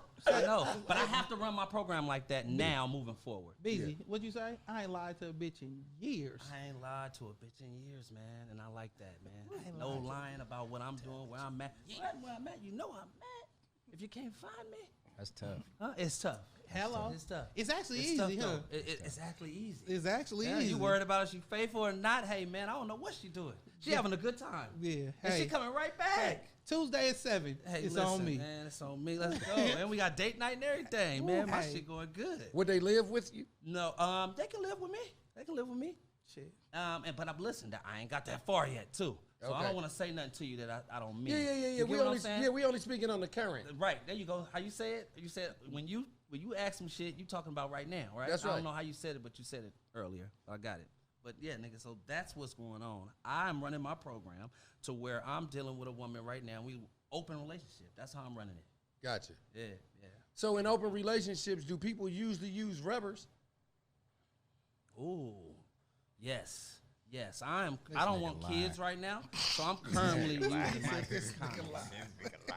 know. But I have to run my program like that now moving forward. Busy. What'd you say? I ain't lied to a bitch in years. I ain't lied to a bitch in years, man. And I like that, man. No lying about what I'm doing, where I'm at. Where I'm at, you know I'm at. If you can't find me. That's tough. It's tough. Hello. It's tough. It's actually It's easy, tough, huh? though. It's actually easy. It's actually Yeah, easy. you worried about if she faithful or not? Hey, man, I don't know what she doing. She having a good time. Yeah. And Hey, she coming right back. Tuesday at 7. Hey, it's listen, on me. man. It's on me. Let's go. And we got date night and everything, man. My Hey. shit going good. Would they live with you? No, they can live with me. They can live with me. Shit. But I'm listening. I ain't got that far yet, too. So I Okay. don't want to say nothing to you that I don't mean. Yeah. You get We what only I'm saying? we only speaking on the current. Right there you go. How you say it? You said when you ask some shit, you talking about right now, right? That's I right. don't know how you said it, but you said it earlier. I got it. But yeah, nigga. So that's what's going on. I'm running my program to where I'm dealing with a woman right now. We open relationship. That's how I'm running it. Gotcha. Yeah. So in open relationships, do people usually use rubbers? Ooh, yes. I don't want kids right now, so I'm currently using my condoms.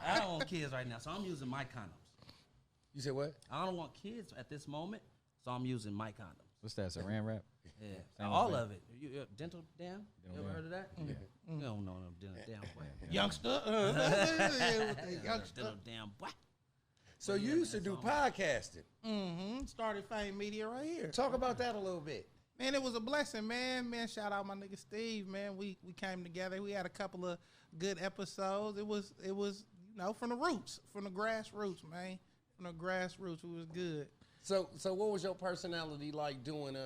I don't want kids right now, so I'm using my condoms. You said what? I don't want kids at this moment, so I'm using my condoms. What's that? Saran wrap? Yeah, Sounds all right. of it. You dental dam? You ever dam. heard of that? Yeah. You don't know no dental dam boy. Youngster. Dental dam boy. So you used to do podcasting. Started Fame Media right here. Talk about that a little bit. Man, it was a blessing, man. Shout out my nigga Steve, man. We came together. We had a couple of good episodes. It was from the roots, from the grassroots, man. From the grassroots, it was good. So what was your personality like doing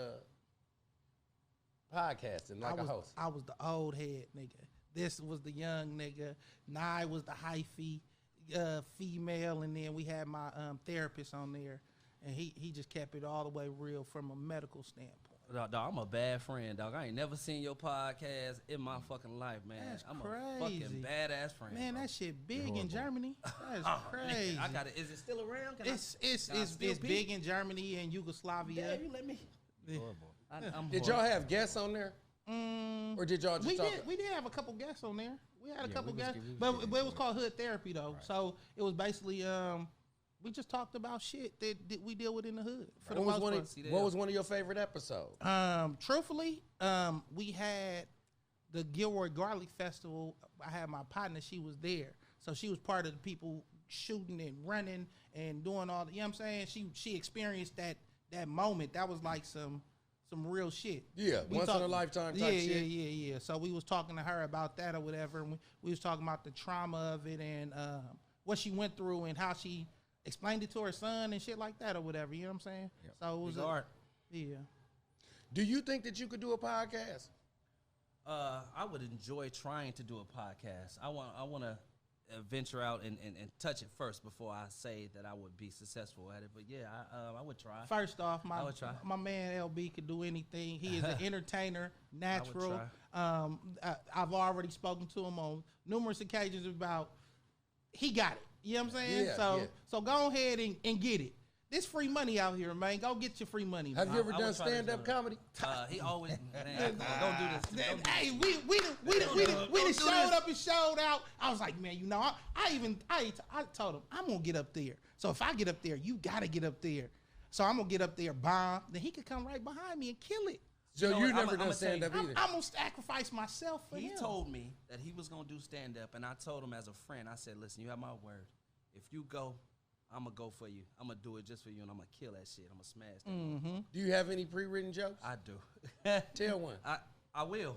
podcasting, like a host? I was the old head nigga. This was the young nigga. Nye was the hyphy female, and then we had my therapist on there, and he just kept it all the way real from a medical standpoint. Dog, I'm a bad friend, dog. I ain't never seen your podcast in my fucking life, man. That's I'm crazy. a fucking badass friend. Man, bro. that shit big in Germany. That's Oh, crazy. nigga, I got it. Is it still around? Can It's can I still it's be? big in Germany and Yugoslavia. Damn, you let me. Yeah. I'm Did y'all have guests on there? Or did y'all just talk? We did have a couple guests on there. We had a couple we was guests, getting- but we was it getting was called Hood Therapy though. Right. So it was basically we just talked about shit that we deal with in the hood for the most part. What was one of your favorite episodes? Truthfully, we had the Gilroy Garlic Festival. I had my partner; she was there, so she was part of the people shooting and running and doing all the. You know what I'm saying? She experienced that moment. That was like some real shit. Yeah, once in a lifetime type shit. Yeah. So we was talking to her about that or whatever, and we was talking about the trauma of it and what she went through and how she explained it to her son and shit like that or whatever. You know what I'm saying? Yep. So it was art. Yeah. Do you think that you could do a podcast? I would enjoy trying to do a podcast. I want to venture out and touch it first before I say that I would be successful at it. But yeah, I would try. First off, I would try. my man LB could do anything. He is an entertainer, natural. try. I've already spoken to him on numerous occasions about he got it. You know what I'm saying? Yeah, So go ahead and get it. There's free money out here, man. Go get your free money. Have man. you ever I would done try to stand-up do it. comedy? He always man, don't do this. Don't do Hey, this. we done do showed this. up and showed out. I was like, man, I told him I'm gonna get up there. So if I get up there, you gotta get up there. So I'm gonna get up there, bomb. Then he could come right behind me and kill it. So know you what? never I'ma done tell you, stand-up either? I'm gonna sacrifice myself for He him. told me that he was gonna do stand up, and I told him as a friend. I said, "Listen, you have my word. If you go, I'm gonna go for you. I'm gonna do it just for you, and I'm gonna kill that shit. I'm gonna smash that. Do you have any pre-written jokes? I do. Tell one. I will.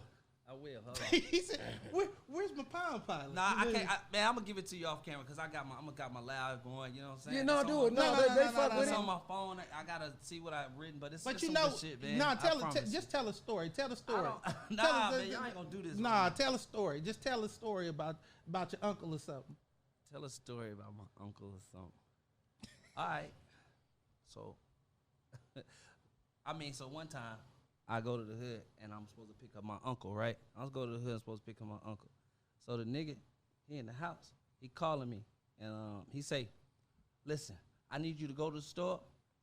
I will. Hold on. He said, "Where's my Palm Pilot?" Nah, I can't. Man, I'm gonna give it to you off camera because I got my loud going. You know what I'm saying? Yeah, no, It's do on it. my- No, they fuck with It's it. on my phone. I gotta see what I've written, but it's But it's you some know, good shit, man. nah, I just tell a story. Tell a I story. don't- Tell Nah, us- man, y'all ain't gonna do this. Nah, right now. tell a story. Just tell a story about your uncle or something. Tell a story about my uncle or something. All right. So, so one time I go to the hood and I'm supposed to pick up my uncle, right? I was going to the hood and supposed to pick up my uncle. So the nigga, he in the house. He calling me and he say, "Listen, I need you to go to the store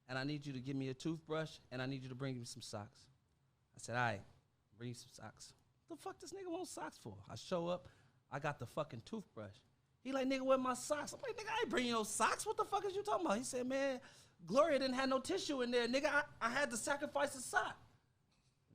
and I need you to give me a toothbrush and I need you to bring me some socks." I said, "All right, bring you some socks." What the fuck this nigga want socks for? I show up, I got the fucking toothbrush. He like, "Nigga, where my socks?" I'm like, "Nigga, I ain't bringing no socks. What the fuck is you talking about?" He said, "Man, Gloria didn't have no tissue in there. Nigga, I had to sacrifice a sock."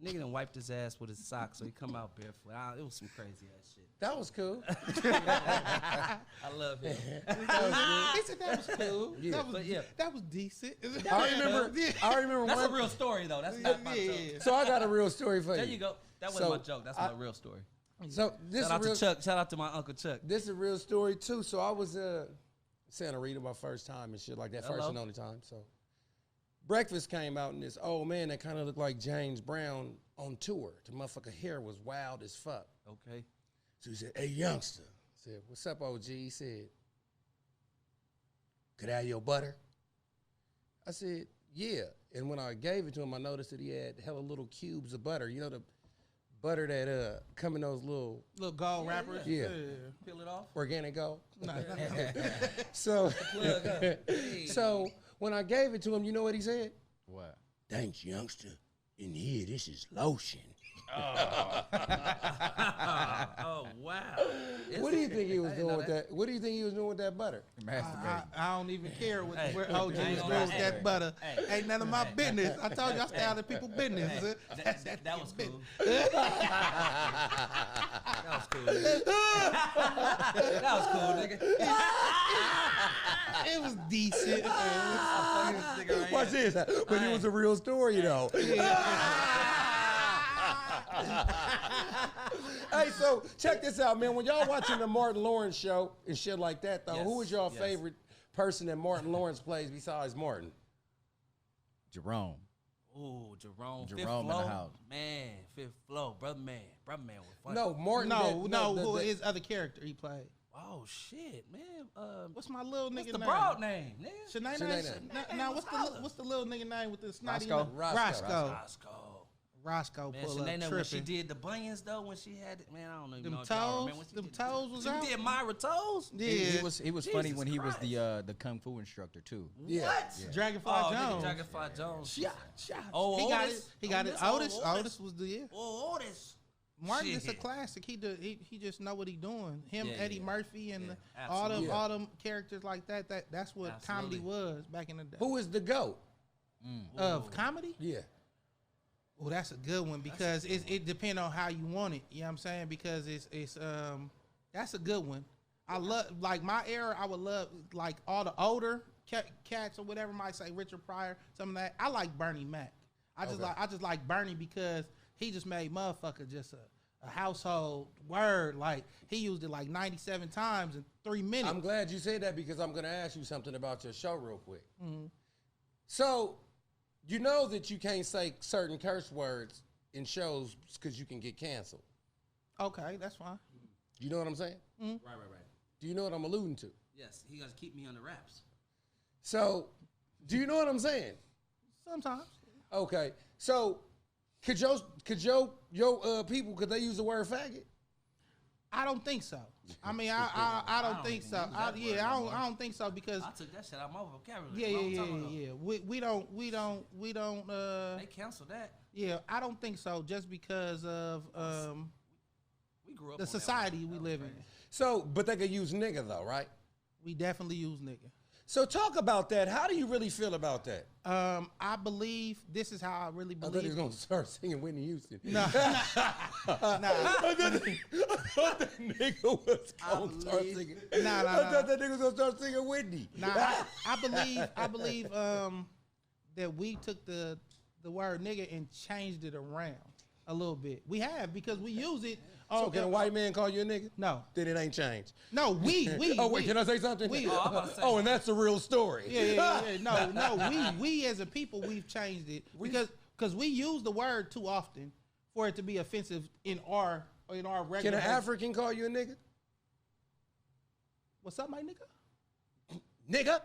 Nigga done wiped his ass with his sock, so he come out barefoot. It was some crazy ass shit. That was cool. I love him. He said that was cool. Yeah. That was decent. I remember That's one. a real story, though. That's not my joke. So I got a real story for you. There you go. That wasn't my joke. That's my real story. So this Shout out is real, to Chuck. Shout out to my Uncle Chuck. This is a real story too. So I was Santa Rita my first time and shit like that. First Hello. and only time. So breakfast came out and this old man that kind of looked like James Brown on tour. The motherfucker hair was wild as fuck. Okay. So he said, "Hey youngster," I said, "What's up, OG?" He said, "Could I have your butter?" I said, "Yeah." And when I gave it to him, I noticed that he had hella little cubes of butter. You know the butter that come in those little gold wrappers. Yeah. Peel it off. organic gold. Nah. So, Plug up. Hey. so when I gave it to him, you know what he said? What? "Thanks, youngster. In here, this is lotion." Oh wow. What do you think he was doing with that? What do you think he was doing with that butter? Masturbating. I don't even care Hey, where OG I ain't was gonna doing with lie. that butter. Hey. Ain't none of my business. I told you I stay out of people's business. Hey, that was cool. That That was cool. That was cool, nigga. It was decent. Watch this. But it was a real story, though. Hey, so check this out, man. When y'all watching the Martin Lawrence show and shit like that, though, Yes, who is your yes. favorite person that Martin Lawrence plays besides Martin? Jerome. Ooh, Jerome. Fifth Jerome in the flow. house. Man, fifth flow. Brother man was funny. No, Martin. Who his other character he played? Oh shit, man. What's my little What's nigga the name? broad name, nigga? Shanae. Shanae. Now, was holler. what's the little nigga name with the snotty? Roscoe. Roscoe. Roscoe Man, pull up Shanae, when she tripping. did the bunions though, when she had it, man, I don't know. Them if y'all toes, remember when she them did- toes was out. She did Myra toes. Yeah, He was funny Jesus when he was Christ. the kung fu instructor too. Yeah. What? Yeah. Dragonfly Oh, Jones. nigga, Dragonfly Jones. Shot. Oh, he got Otis. it. He got it. Otis. Otis was the Oh, Otis. Martin is a Shit. classic. He just know what he doing. Him, Yeah, Eddie yeah. Murphy, and Yeah, all them absolutely. all them characters like that. That's what comedy Absolutely. was back in the day. Who is the GOAT? Of comedy? Yeah. Well, that's a good one because it depends on how you want it. You know what I'm saying? Because it's that's a good one. I love like my era. I would love like all the older cats or whatever might say Richard Pryor, some of that. I like Bernie Mac. I just like Bernie because he just made motherfucker just a household word. Like he used it like 97 times in 3 minutes. I'm glad you said that because I'm going to ask you something about your show real quick. So, you know that you can't say certain curse words in shows because you can get canceled. Okay, that's fine. You know what I'm saying? Right. Do you know what I'm alluding to? Yes, he gonna keep me under wraps. So, do you know what I'm saying? Sometimes. Okay. So, could your people, could they use the word faggot? I don't think so. I mean, I don't think so. I don't think so because I took that shit out of my vocabulary. yeah. We don't. They canceled that. Yeah, I don't think so. Just because of We grew up the on that society one. we That live was in. crazy. So, but they could use nigga though, right? We definitely use nigga. So talk about that. How do you really feel about that? I believe this is how I really I thought he was believe. going to start singing Whitney Houston. Nah. I thought that nigga was going to start singing. Nah. I thought that nigga was going to start singing Whitney. Nah, I believe that we took the word nigga and changed it around. A little bit. We have because we use it. So can a white man call you a nigga? No. Then it ain't changed. No, we. Oh, wait, can I say something? I'm about to say and that's the real story. Yeah. No. We as a people, we've changed it because we use the word too often for it to be offensive in our regular. Can an African call you a nigga? What's up, my nigga? Nigga?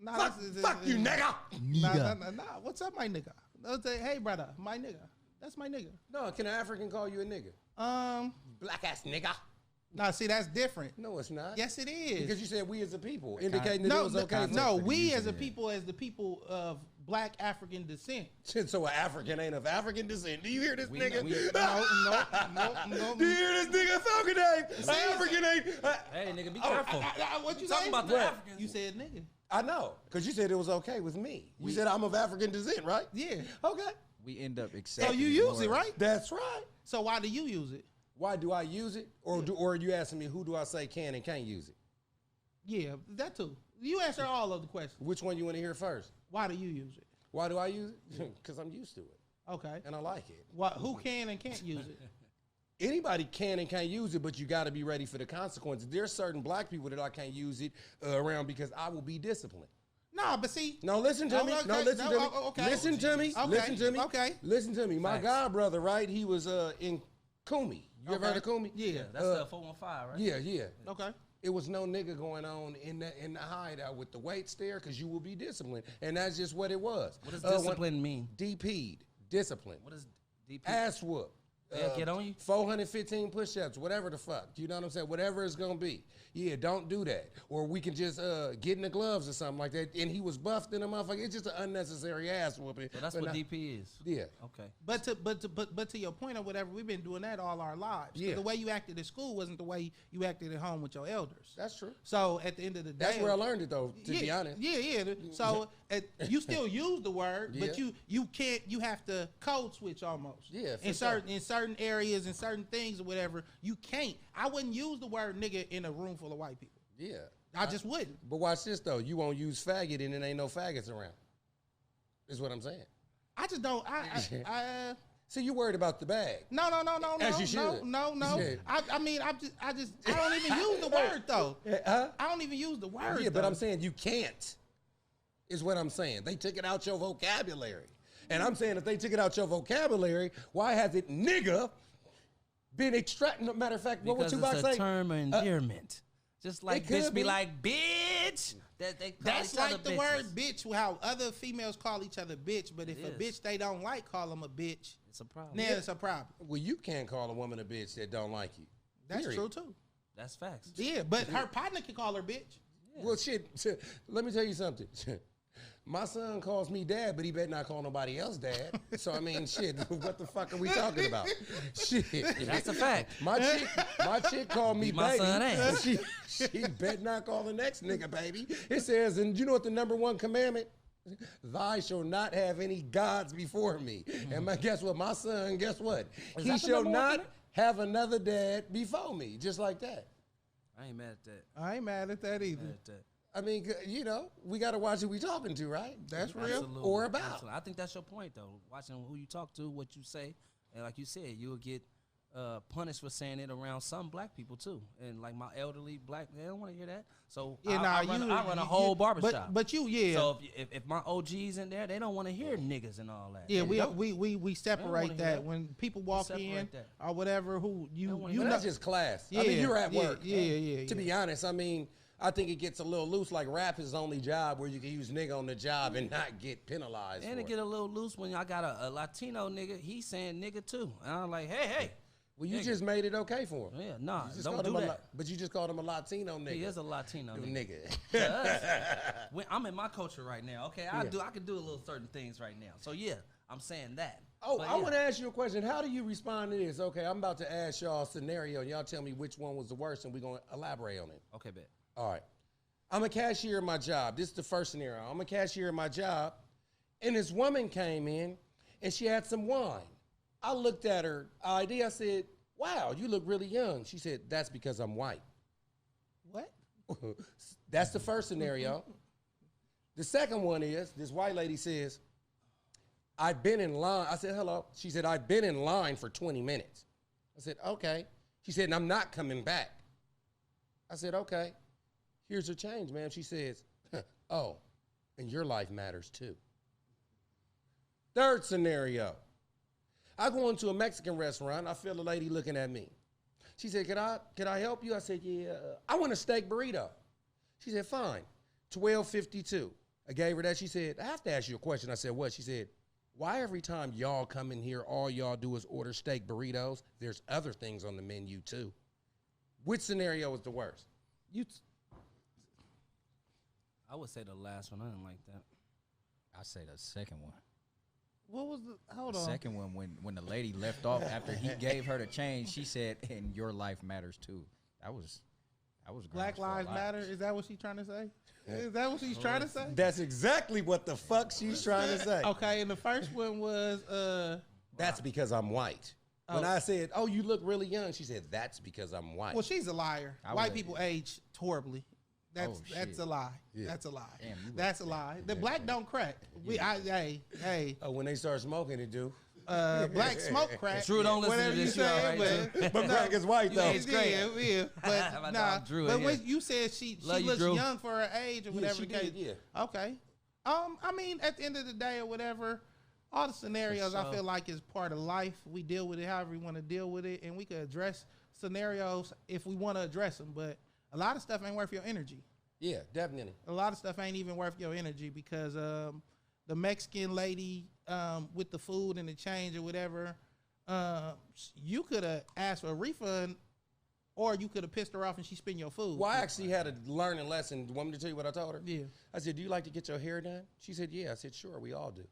Nah, Fuck you, nigga. Nah. What's up, my nigga? They'll say, hey, brother, my nigga. That's my nigga. No, can an African call you a nigga? Black ass nigga. Nah, see, that's different. No, it's not. Yes, it is. Because you said we as a people, indicating that it was okay. No, we as a people of black African descent. So an African ain't of African descent. Do you hear this nigga? No. Do you hear this nigga talking name? African ain't. Hey, nigga, be careful. What you talking say? about the Africans? You said nigga. I know, because you said it was okay with me. You said I'm of African descent, right? Yeah. Okay. We end up accepting. So you use it, right? That's right. So why do you use it? Why do I use it? Or are you asking me who do I say can and can't use it? Yeah, that too. You answer all of the questions. Which one you want to hear first? Why do you use it? Why do I use it? Because I'm used to it. Okay. And I like it. Who can and can't use it? Anybody can and can't use it, but you got to be ready for the consequences. There's certain black people that I can't use it around because I will be disciplined. No, but see. No, listen to me. No, listen to me. Okay. Listen to me. Okay. Listen to me. Okay. Listen to me. My Facts. god brother, right? He was in Kumi. You ever heard of Kumi? Yeah. That's the 415, right? Yeah. Okay. It was no nigga going on in the hideout with the weights there because you will be disciplined, and that's just what it was. What does discipline mean? DP'd, discipline. What is DP? Ass whoop. They'll get on you? 415 push-ups, whatever the fuck. You know what I'm saying? Whatever it's going to be. Yeah, don't do that. Or we can just get in the gloves or something like that. And he was buffed in a motherfucker. It's just an unnecessary ass whooping. So that's what DP is. Yeah. Okay. But to your point or whatever, we've been doing that all our lives. Yeah. The way you acted at school wasn't the way you acted at home with your elders. That's true. So at the end of the day, That's where I learned it, though, to be honest. Yeah. So you still use the word, but Yeah. you can't. You have to code switch almost. Yeah, for In sure. certain areas and certain things or whatever, you can't. I wouldn't use the word nigga in a room full of white people. Yeah. I just wouldn't. But watch this, though. You won't use faggot and there ain't no faggots around. Is what I'm saying. I just don't. See, you worried about the bag. No. As you should. No. Yeah. I mean, I don't even use the word though. Huh? I don't even use the word. Yeah, but though. I'm saying you can't, is what I'm saying. They took it out your vocabulary. And I'm saying if they took it out your vocabulary, why has it nigga been extracted? No matter of fact, what would Because Tupac it's a say? term of endearment. Just like it could bitch be be. like, bitch. That they call That's each other like the bitches. word bitch, how other females call each other bitch, but if a It is. bitch they don't like, call them a bitch. It's a problem. Then it's a problem. Well, you can't call a woman a bitch that don't like you. That's Period. true too. That's facts. Yeah, but her partner can call her bitch. Well, shit, let me tell you something. My son calls me dad, but he better not call nobody else dad. So, I mean, shit, what the fuck are we talking about? Shit. That's a fact. My chick called me Beat my baby. son ass. She better not call the next nigga baby. It says, and you know what the number one commandment? Thy shall not have any gods before me. And guess what? My son, guess what? Is He that the shall number one not commandment? have another dad before me. Just like that. I ain't mad at that. I ain't mad at that either. Mad at that. I mean, you know, we got to watch who we talking to, right? That's real. Absolutely. Or about. Absolutely. I think that's your point, though. Watching who you talk to, what you say, and like you said, you'll get punished for saying it around some black people too. And like my elderly black, they don't want to hear that. So Yeah, I run a whole barbershop. But you, yeah. So if my OGs in there, they don't want to hear niggas and all that. Yeah, They don't. we separate wanna hear that that. when people walk in separate that. or whatever. Who you don't wanna you But know? that's just class. I Yeah, mean, you're at yeah, work. yeah. To be honest, I mean, I think it gets a little loose. Like rap is the only job where you can use nigga on the job and not get penalized. And for it get a little loose when I got a Latino nigga. He's saying nigga too, and I'm like, hey. Well, you nigga. just made it okay for him. Yeah, nah, You just don't called do him that. but you just called him a Latino nigga. He is a Latino nigga. Nigga. To us, I'm in my culture right now. Okay, I can do a little certain things right now. So yeah, I'm saying that. Oh, But I yeah. want to ask you a question. How do you respond to this? Okay, I'm about to ask y'all a scenario, and y'all tell me which one was the worst, and we're going to elaborate on it. Okay, bet. All right. I'm a cashier in my job. This is the first scenario. I'm a cashier in my job, and this woman came in, and she had some wine. I looked at her ID. I said, wow, you look really young. She said, that's because I'm white. What? That's the first scenario. The second one is, this white lady says, I've been in line. I said, hello. She said, I've been in line for 20 minutes. I said, okay. She said, and I'm not coming back. I said, okay. Here's your change, ma'am. She says, oh, and your life matters too. Third scenario. I go into a Mexican restaurant. I feel a lady looking at me. She said, could I help you? I said, yeah. I want a steak burrito. She said, fine. $12.52. I gave her that. She said, I have to ask you a question. I said, what? She said, why every time y'all come in here, all y'all do is order steak burritos? There's other things on the menu too. Which scenario was the worst? I would say the last one. I didn't like that. I say the second one. What was the? Hold The on. second one, when the lady left off after he gave her the change, she said, "And your life matters too." That was Black Lives Matter. Is that what she's trying to say? Is that what she's trying to say? That's exactly what the fuck she's trying to say. Okay, and the first one was That's because I'm white. When I said, oh, you look really young, she said, that's because I'm white. well, she's a liar. White people age horribly. That's shit. a lie. Yeah. That's a lie. Damn, you That's a lie. The black don't crack. Hey. Oh, when they start smoking, it do. Black smoke crack. Drew, don't listen whatever to this. you You all say, right, But black is white, though. it's great. Yeah, but My nah. dog Drew But in when here. you said she Love you, looks Drew. young for her age or whatever she the case. did, yeah. Okay. I mean, at the end of the day or whatever, all the scenarios I feel like is part of life. We deal with it however we want to deal with it, and we could address scenarios if we want to address them. But a lot of stuff ain't worth your energy. Yeah, definitely. A lot of stuff ain't even worth your energy because the Mexican lady with the food and the change or whatever, you could have asked for a refund, or you could have pissed her off and she spent your food. Well, I actually had a learning lesson. Want me to tell you what I told her? Yeah. I said, do you like to get your hair done? She said, yeah. I said, sure, we all do.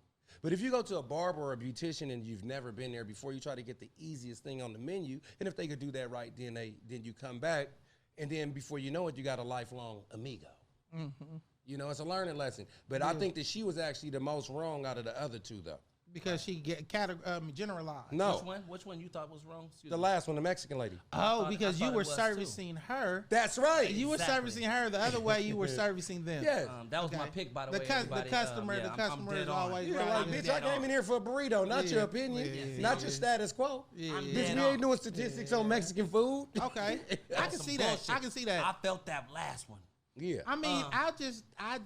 But if you go to a barber or a beautician and you've never been there before, you try to get the easiest thing on the menu. And if they could do that right, then you come back. And then before you know it, you got a lifelong amigo. Mm-hmm. You know, it's a learning lesson. But I think that she was actually the most wrong out of the other two, though. Because she generalized. No. Which one you thought was wrong? The last one, the Mexican lady. Oh, I because thought you it were was, servicing her. That's right. You were Exactly. servicing her the other way. You were servicing them. Yes. That was my Okay. pick, by the The way. cu- the everybody. customer- Yeah, the I'm customer dead is on. always Yeah, right. like, I'm bitch, dead I came on. in here for a burrito, not Yeah. your opinion, Yeah. not your status quo. Yeah. I'm Bitch, dead we on. ain't doing statistics on Mexican food. Okay. I can Some see that. bullshit. I can see that. I felt that last one. Yeah. I mean, I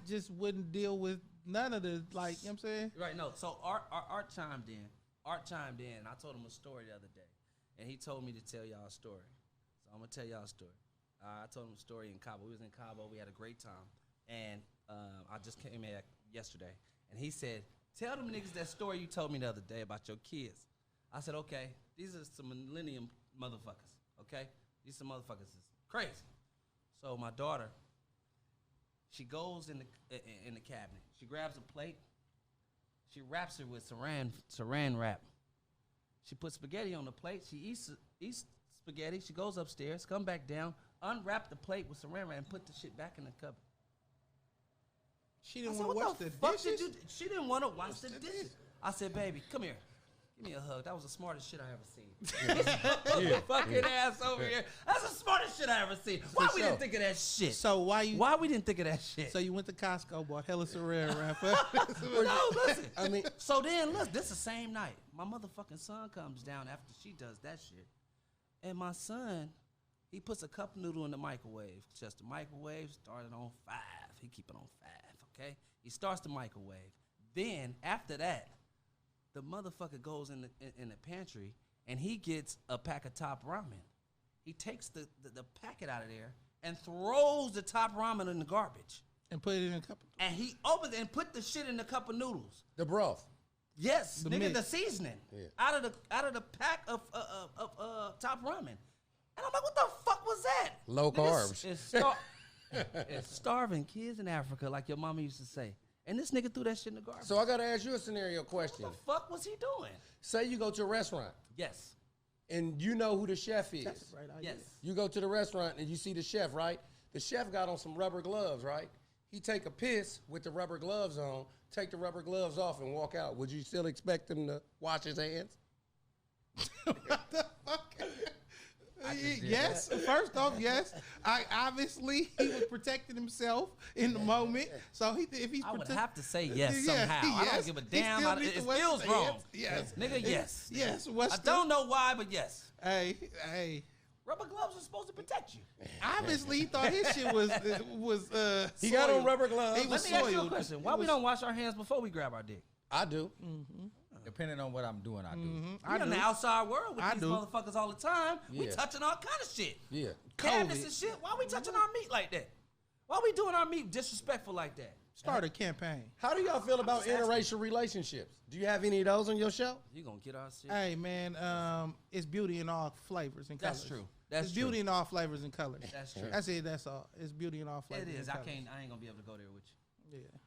just wouldn't deal with none of the, like, you know what I'm saying? Right, no. So Art chimed in. I told him a story the other day, and he told me to tell y'all a story. So I'm gonna tell y'all a story. I told him a story in Cabo. We was in Cabo. We had a great time, and I just came in yesterday, and he said, "Tell them niggas that story you told me the other day about your kids." I said, "Okay, these are some millennium motherfuckers. Okay, these some motherfuckers is crazy." So my daughter, she goes in the cabinet. She grabs a plate. She wraps it with saran wrap. She puts spaghetti on the plate. She eats spaghetti. She goes upstairs, come back down, unwrap the plate with saran wrap, and put the shit back in the cupboard. She I didn't said, want to what watch the the fuck dishes. did you? She didn't want to watch the dishes. I said, baby, come here. Give me a hug. That was the smartest shit I ever seen. Fucking ass over here. That's the smartest shit I ever seen. Why we didn't think of that shit? So Why we didn't think of that shit? So you went to Costco, bought hella saran wrap. No, listen. I mean, So then, look, this the same night. My motherfucking son comes down after she does that shit. And my son, he puts a cup noodle in the microwave. Just the microwave started on 5. He keep it on 5, okay? He starts the microwave. Then, after that, the motherfucker goes in the pantry, and he gets a pack of top ramen. He takes the packet out of there and throws the top ramen in the garbage. and put it in a cup. And he opens it and put the shit in the cup of noodles. the broth. Yes, The nigga, mix. the seasoning Yeah. out of the pack of top ramen. And I'm like, what the fuck was that? Low Nigga, carbs. it's starving kids in Africa, like your mama used to say. And this nigga threw that shit in the garbage. So I gotta ask you a scenario question. What the fuck was he doing? Say you go to a restaurant Yes. and you know who the chef is. That's right. Yes. You go to the restaurant and you see the chef, right? The chef got on some rubber gloves, right? He take a piss with the rubber gloves on, take the rubber gloves off and walk out. Would you still expect him to wash his hands? What the fuck? Yes. First off, yes. Obviously he was protecting himself in the moment. So if he's I would have to say yes somehow. Yes. I don't give a damn. It feels wrong. Yes. Nigga, yes. Yes. I don't know why, but yes. Hey. Rubber gloves are supposed to protect you. Obviously, he thought his shit was he got on rubber gloves. He was Let me ask you a soiled. question. Why we don't wash our hands before we grab our dick? I do. Depending on what I'm doing, I do. We in the outside world with these do. motherfuckers all the time. We Yeah. touching all kind of shit. Yeah. Cabinets and shit. Why we touching our meat like that? Why we doing our meat disrespectful like that? Start a campaign. How do y'all feel about interracial relationships? Do you have any of those on your show? You gonna get our shit? Hey man, it's beauty in all flavors and colors. That's true. That's it's true. beauty in all flavors and colors. That's true. That's it. That's all. It's beauty in all It flavors. is. And I colors. ain't gonna be able to go there with you. Yeah.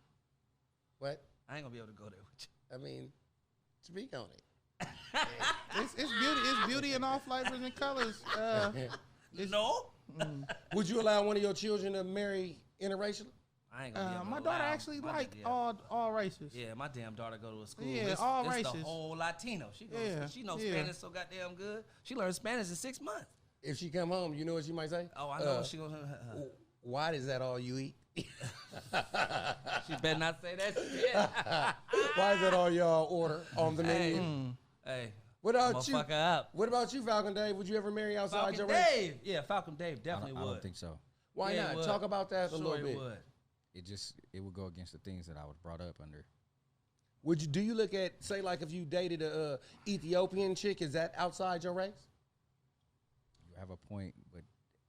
What? I ain't gonna be able to go there with you. I mean, speak on it. It's beauty. It's beauty in all flavors and colors. No. Would you allow one of your children to marry interracially? I ain't gonna be able to My daughter allow actually my- like yeah. all races. Yeah, my damn daughter go to a school. Yeah, it's, all it's races. the whole Latino. She goes, Yeah, she knows yeah. Spanish so goddamn good. She learned Spanish in 6 months. If she come home, you know what she might say? Oh, I know what she gonna. Why is that all you eat? She better not say that shit. Why is that all y'all order on the menu? Hey, What I'm about gonna you? fuck her up. What about you, Falcon Dave? Would you ever marry outside Falcon your race? Dave. Yeah, Falcon Dave I definitely don't, I would. don't think so. Why Yeah, it not? would. Talk about that a Sure little it bit. would. It would go against the things that I was brought up under. Would you? Do you look at, say, like if you dated a Ethiopian chick, is that outside your race? You have a point, but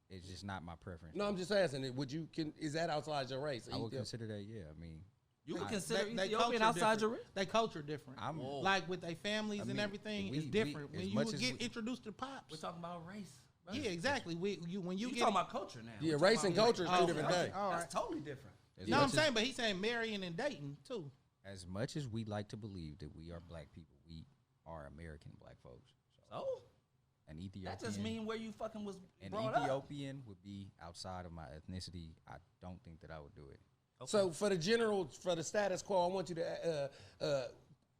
it's just not my preference. No, I'm just asking. Would you? Is that outside your race? I would consider that. Yeah, I mean, You would I- consider They Ethiopian culture outside your different. race? They culture different. I'm Like with their families I and mean, everything, we- it's we- different. as When you much would as get we- introduced to pops. We're talking about race. Bro. Yeah, exactly. When you You get talking about culture now? Yeah, We're race talking and about culture is two race. different Okay. things. All right. That's totally different. as No, much I'm as- saying, but he's saying marrying and dating too. as much as we like to believe that we are black people, we are American black folks. So An Ethiopian. that just mean where you fucking was An brought up. Ethiopian would be outside of my ethnicity. I don't think that I would do it. Okay. So for the status quo, I want you to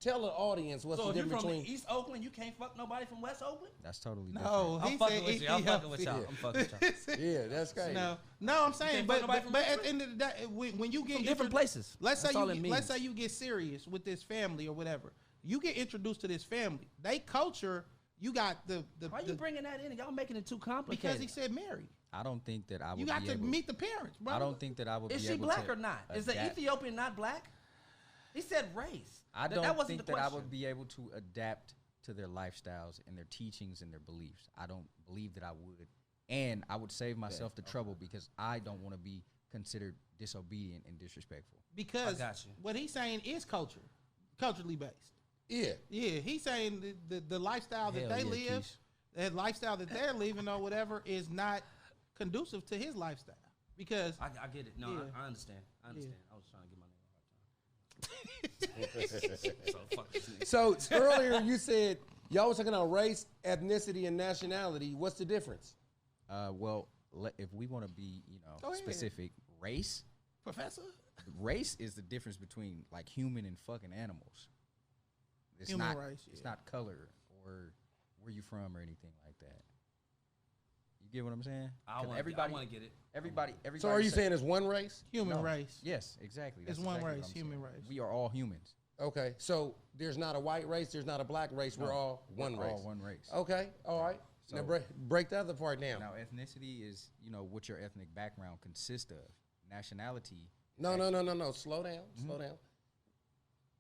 tell the audience what's So the if you're difference from between. East Oakland, you can't fuck nobody from West Oakland? That's totally No, different. I'm he fucking said with you. I'm fucking with y'all. Yeah. I'm fucking with y'all. Yeah, that's crazy. No, I'm saying, can't fuck nobody but from at different- the end of the day, when you get From different intro- places. let's That's say all it let's means. say you get serious with this family or whatever. You get introduced to this family. They culture. You got the Why you bringing that in? Y'all making it too complicated. because he said married. I don't think that I would You got be to able, meet the parents, bro. I don't think that I would Is be she able black to or not? Is the adapt. Ethiopian not black? He said race. I That don't wasn't think the that I question. would be able to adapt to their lifestyles and their teachings and their beliefs. I don't believe that I would. And I would save myself the trouble because I don't want to be considered disobedient and disrespectful. because I got you. what he's saying is culturally based. Yeah. Yeah, he's saying the lifestyle that Hell they yeah, live, Keith. that lifestyle that they're living or whatever is not conducive to his lifestyle. Because I get it. No, Yeah. I understand. I understand. I was trying to get my name a hard time. So fuck this nigga. So earlier you said y'all was talking about race, ethnicity, and nationality. What's the difference? Well, if we want to be, Go ahead. specific, race is the difference between like human and fucking animals. It's Human not race, It's yeah. not color or where you from or anything like that. You get what I'm saying? I 'Cause want everybody, to get it. everybody. So are you saying it's one race? human No. race. Yes, exactly. It's That's one exactly race, what I'm human saying. race. We are all humans. Okay. So there's not a white race, there's not a black race. We're No, all one we're race. all one race. Okay. All right. Now So- break the other part down. Now, ethnicity is what your ethnic background consists of. Nationality. No. Slow down. Slow down.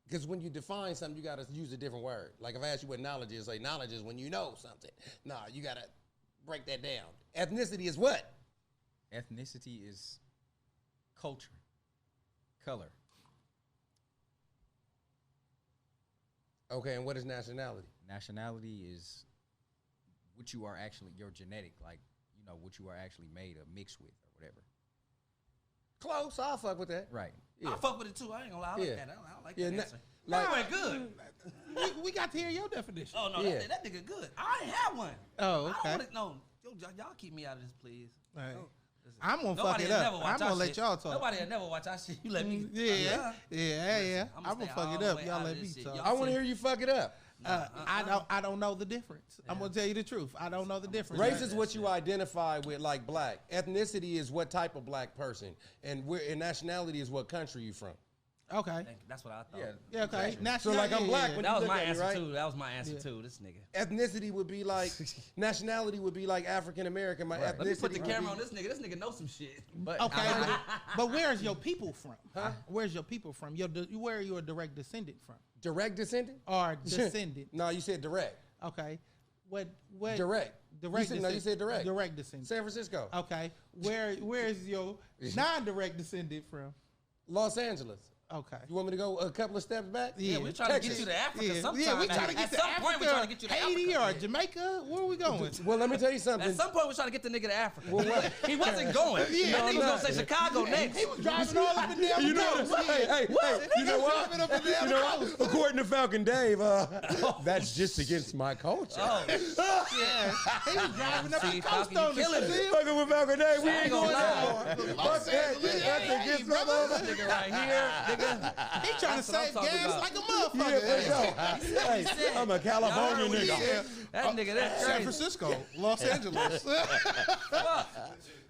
Because when you define something, you got to use a different word. Like if I ask you what knowledge is, say knowledge is when you know something. No, you got to break that down. Ethnicity is what? Ethnicity is culture, color. Okay, and what is nationality? Nationality is what you are actually, your genetic, like, what you are actually made of, mixed with, or whatever. Close. I'll fuck with that. Right. Yeah. I fuck with it too. I ain't gonna lie. I like Yeah. that. I like Yeah, that na- answer. like- That went good. we got to hear your definition. Oh no, Yeah. that nigga good. I ain't had one. Oh, I okay. don't wanna, no, y'all keep me out of this, please. All right. No, listen. I'm gonna fuck Nobody it will up. never watch I'm gonna our let shit. y'all talk. Nobody will never watch our shit. You let me. Yeah. Listen, I'm gonna stay fuck all it the up. way Y'all out let of me this shit. talk. Y'all I want to see- hear you fuck it up. I don't know the difference. I'm gonna tell you the truth. I don't know the difference. Race is what you identify with, like black. Ethnicity is what type of black person, and nationality is what country you from. Okay. That's what I thought. Yeah. Okay. So like I'm black. When That you was look my at me, answer right? too. That was my answer too. This nigga. Ethnicity would be like nationality would be like African American. My ethnicity. Let me put the would camera be- on this nigga. This nigga knows some shit. But Okay. But where's your people from? Huh? Where's your people from? Where are you a direct descendant from? Direct descendant? Or descendant? No, you said direct. Okay. What? Direct. Direct. You said direct. Direct descendant. San Francisco. Okay. Where's your non-direct descendant from? Los Angeles. Okay. You want me to go a couple of steps back? Yeah, we're trying to get you to Africa sometime. Yeah, we trying to get At to some point, we're trying to get you to Haiti Africa. or Jamaica. Where are we going? Well, let me tell you something. At some point, we're trying to get the nigga to Africa. Well, what? He wasn't going. Yeah, he was going to say Chicago next. He was driving all up and down You the know, coast. hey, you know what? Driving up and down You the know what? coast. According to Falcon Dave, that's just against my culture. Oh, Yeah, he was driving up See, the coast Falcon, on you the killing me. still. Fucking with Falcon Dave, we I ain't ain't going gonna there. Los Fuck that. Angeles. That's Hey, against my brother. mother. nigga right here, nigga. He trying to That's what I'm save talking gas about. like a Yeah, motherfucker. for sure. Hey, I'm a California Y'all heard what he nigga. said. That nigga, that's San crazy. Francisco, Los Angeles.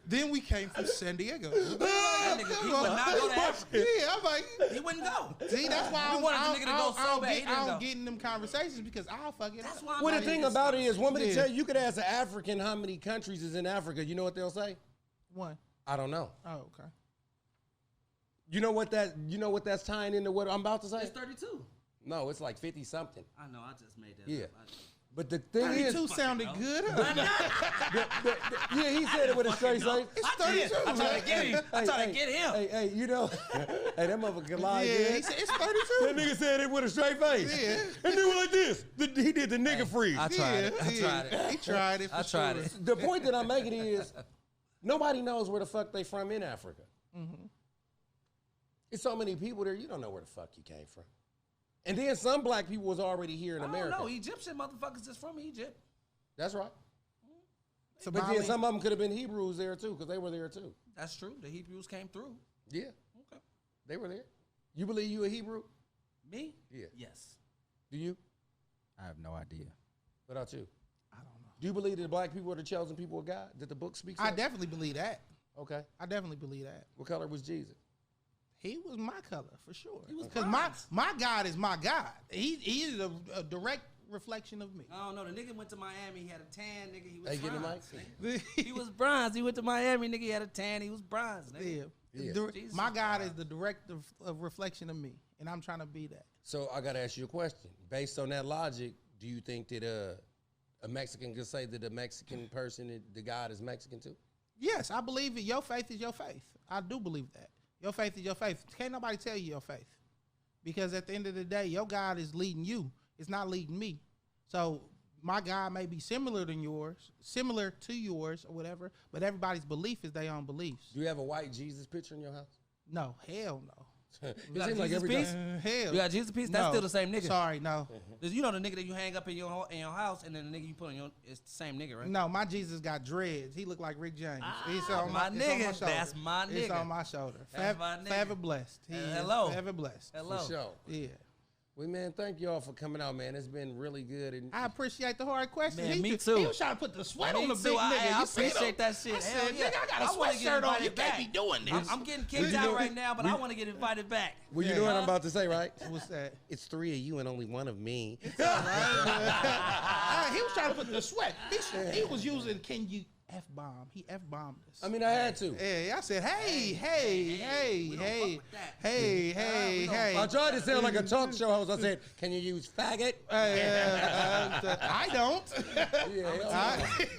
Then we came from San Diego. That nigga, he would not go to Africa. Yeah, I'm like, He wouldn't go. see, that's why We wanted the nigga to go so bad, he didn't I go. don't get in them conversations because I'll fuck it That's up. why I'm Well, the like, thing this- about it is, want me to Yeah. tell you, you could ask an African how many countries is in Africa. You know what they'll say? One. I don't know. Oh, okay. You know what that's tying into what I'm about to say? It's 32. No, it's like 50 something. I know, I just made that Yeah. up. But the thing is, 32 sounded good. yeah, he said it with a straight face. I did. I tried to get him. I tried to get him. Hey, you know, hey, that motherfucker lied. Yeah, Yeah, he said it's that 32. nigga said it with a straight face. Yeah. And then like this. He did the nigga freeze. I tried it. I tried it. He tried it. For I tried sure. it. The point that I'm making is, nobody knows where the fuck they from in Africa. It's so many people there, you don't know where the fuck you came from. And then some black people was already here in America. No, Egyptian motherfuckers is from Egypt. That's right. But Somali. then some of them could have been Hebrews there too, because they were there too. That's true. The Hebrews came through. Yeah, Okay. they were there. You believe you a Hebrew? Me? Yeah. Yes. Do you? I have no idea. What about you? I don't know. Do you believe that the black people are the chosen people of God? That the book speaks I of? definitely believe that. Okay. I definitely believe that. What color was Jesus? He was my color for sure. He was Because bronze. my God is my God. He is a direct reflection of me. I don't know. The nigga went to Miami. He had a tan, nigga. He was Hey, get the bronze. mic. He was bronze. He went to Miami, nigga. He had a tan. He was bronze, nigga. Yeah. Yeah. Jesus My God is Christ. the direct reflection of me, and I'm trying to be that. So I got to ask you a question. Based on that logic, do you think that a Mexican could say that a Mexican person, the God is Mexican too? Yes, I believe it. Your faith is your faith. I do believe that. Your faith is your faith. Can't nobody tell you your faith. Because at the end of the day, your God is leading you. It's not leading me. So my God may be similar to yours or whatever, but everybody's belief is their own beliefs. Do you have a white Jesus picture in your house? No, hell no. It got seems like Jesus every piece? time. Hell. You got Jesus piece? That's No. still the same nigga. Sorry, no. You know the nigga that you hang up in your house, and then the nigga you put on your, it's the same nigga, right? No, my Jesus got dreads. He looked like Rick James. It's Ah, on my it's on nigga. shoulder. That's my It's nigga. on my shoulder. That's my nigga. Forever blessed. He is Hello. Forever blessed. Hello. For sure. Yeah. Well, man, thank y'all for coming out, man. It's been really good. And I appreciate the hard question. Man, he me just- too. He was trying to put the sweat on the Me big too. nigga. I You see appreciate him? that shit. I Hell said, yeah. nigga, I got a I wanna get sweatshirt on. You invited can't back. be doing this. I'm getting kicked out right now, but I want to get invited back. well, you know what I'm about to say, right? What's that? It's 3 of you and only 1 of me. He was trying to put the sweat. He was using, can you F-bomb? He F-bombed us. I mean, I had to. Yeah, I said, hey, we don't fuck with that. hey. I tried to sound like a talk show host. I said, can you use faggot? I don't. Yeah. I'm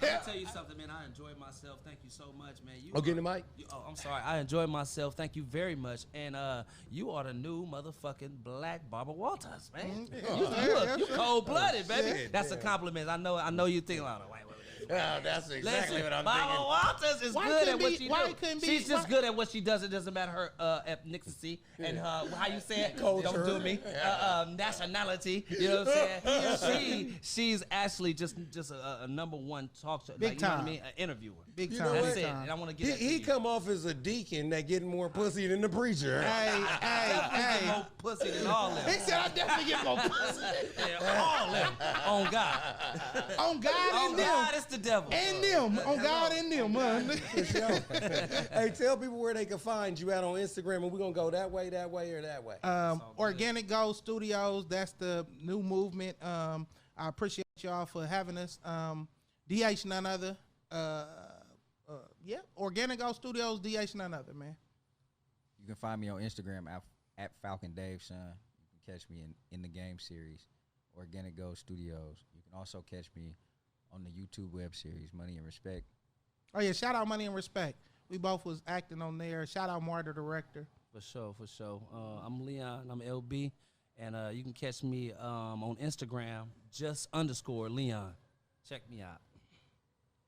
gonna tell you something, man. I enjoyed myself. Thank you so much, man. You get in the mic. I'm sorry. I enjoyed myself. Thank you very much. And you are the new motherfucking Black Barbara Walters, man. You cold blooded, baby. That's a compliment. I know you thinking, like, wait. That's exactly what I'm Mama thinking. Walters is Why good couldn't at what be- she why do. couldn't be- She's just why- good at what she does. It doesn't matter her ethnicity and her, how you say it. Culture. Don't do me. Nationality. You know what I'm saying? She's actually just a number one talk show. Big like, you know what I time. mean? An interviewer. Big You time. know That's what? it. And I want to get that to He you. come off as a deacon that getting more pussy than the preacher. Hey, Definitely hey, more pussy than all hey. He them. said I definitely get more pussy. Yeah, all them. On God. On God On and them. God, it's the devil. And them. On God and them, man. Hey, tell people where they can find you at on Instagram, and we're gonna go that way, or that way. Organic Gold Studios, that's the new movement. I appreciate y'all for having us. DH none other. Yeah, Organic Gold Studios, DH none other, man. You can find me on Instagram at Falcon Dave, son. You can catch me in the game series, Organic Gold Studios. You can also catch me on the YouTube web series, Money and Respect. Oh yeah, shout out Money and Respect. We both was acting on there. Shout out Marta, director. For sure, for sure. I'm Leon. I'm LB. And you can catch me on Instagram, _Leon. Check me out.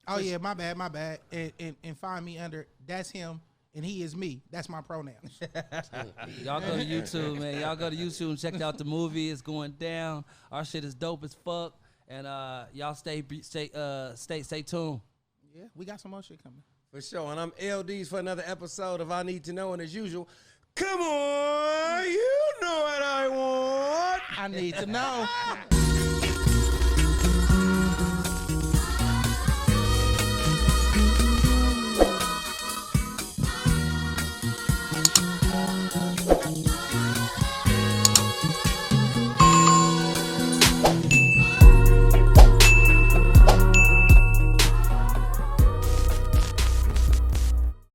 Oh yeah, my bad. And find me under that's him and he is me. That's my pronouns. Y'all go to YouTube, man. Y'all go to YouTube and check out the movie. It's going down. Our shit is dope as fuck. And y'all stay tuned. Yeah, we got some more shit coming. For sure. And I'm L-Deez for another episode of I Need to Know. And as usual, come on, you know what I want. I need to know.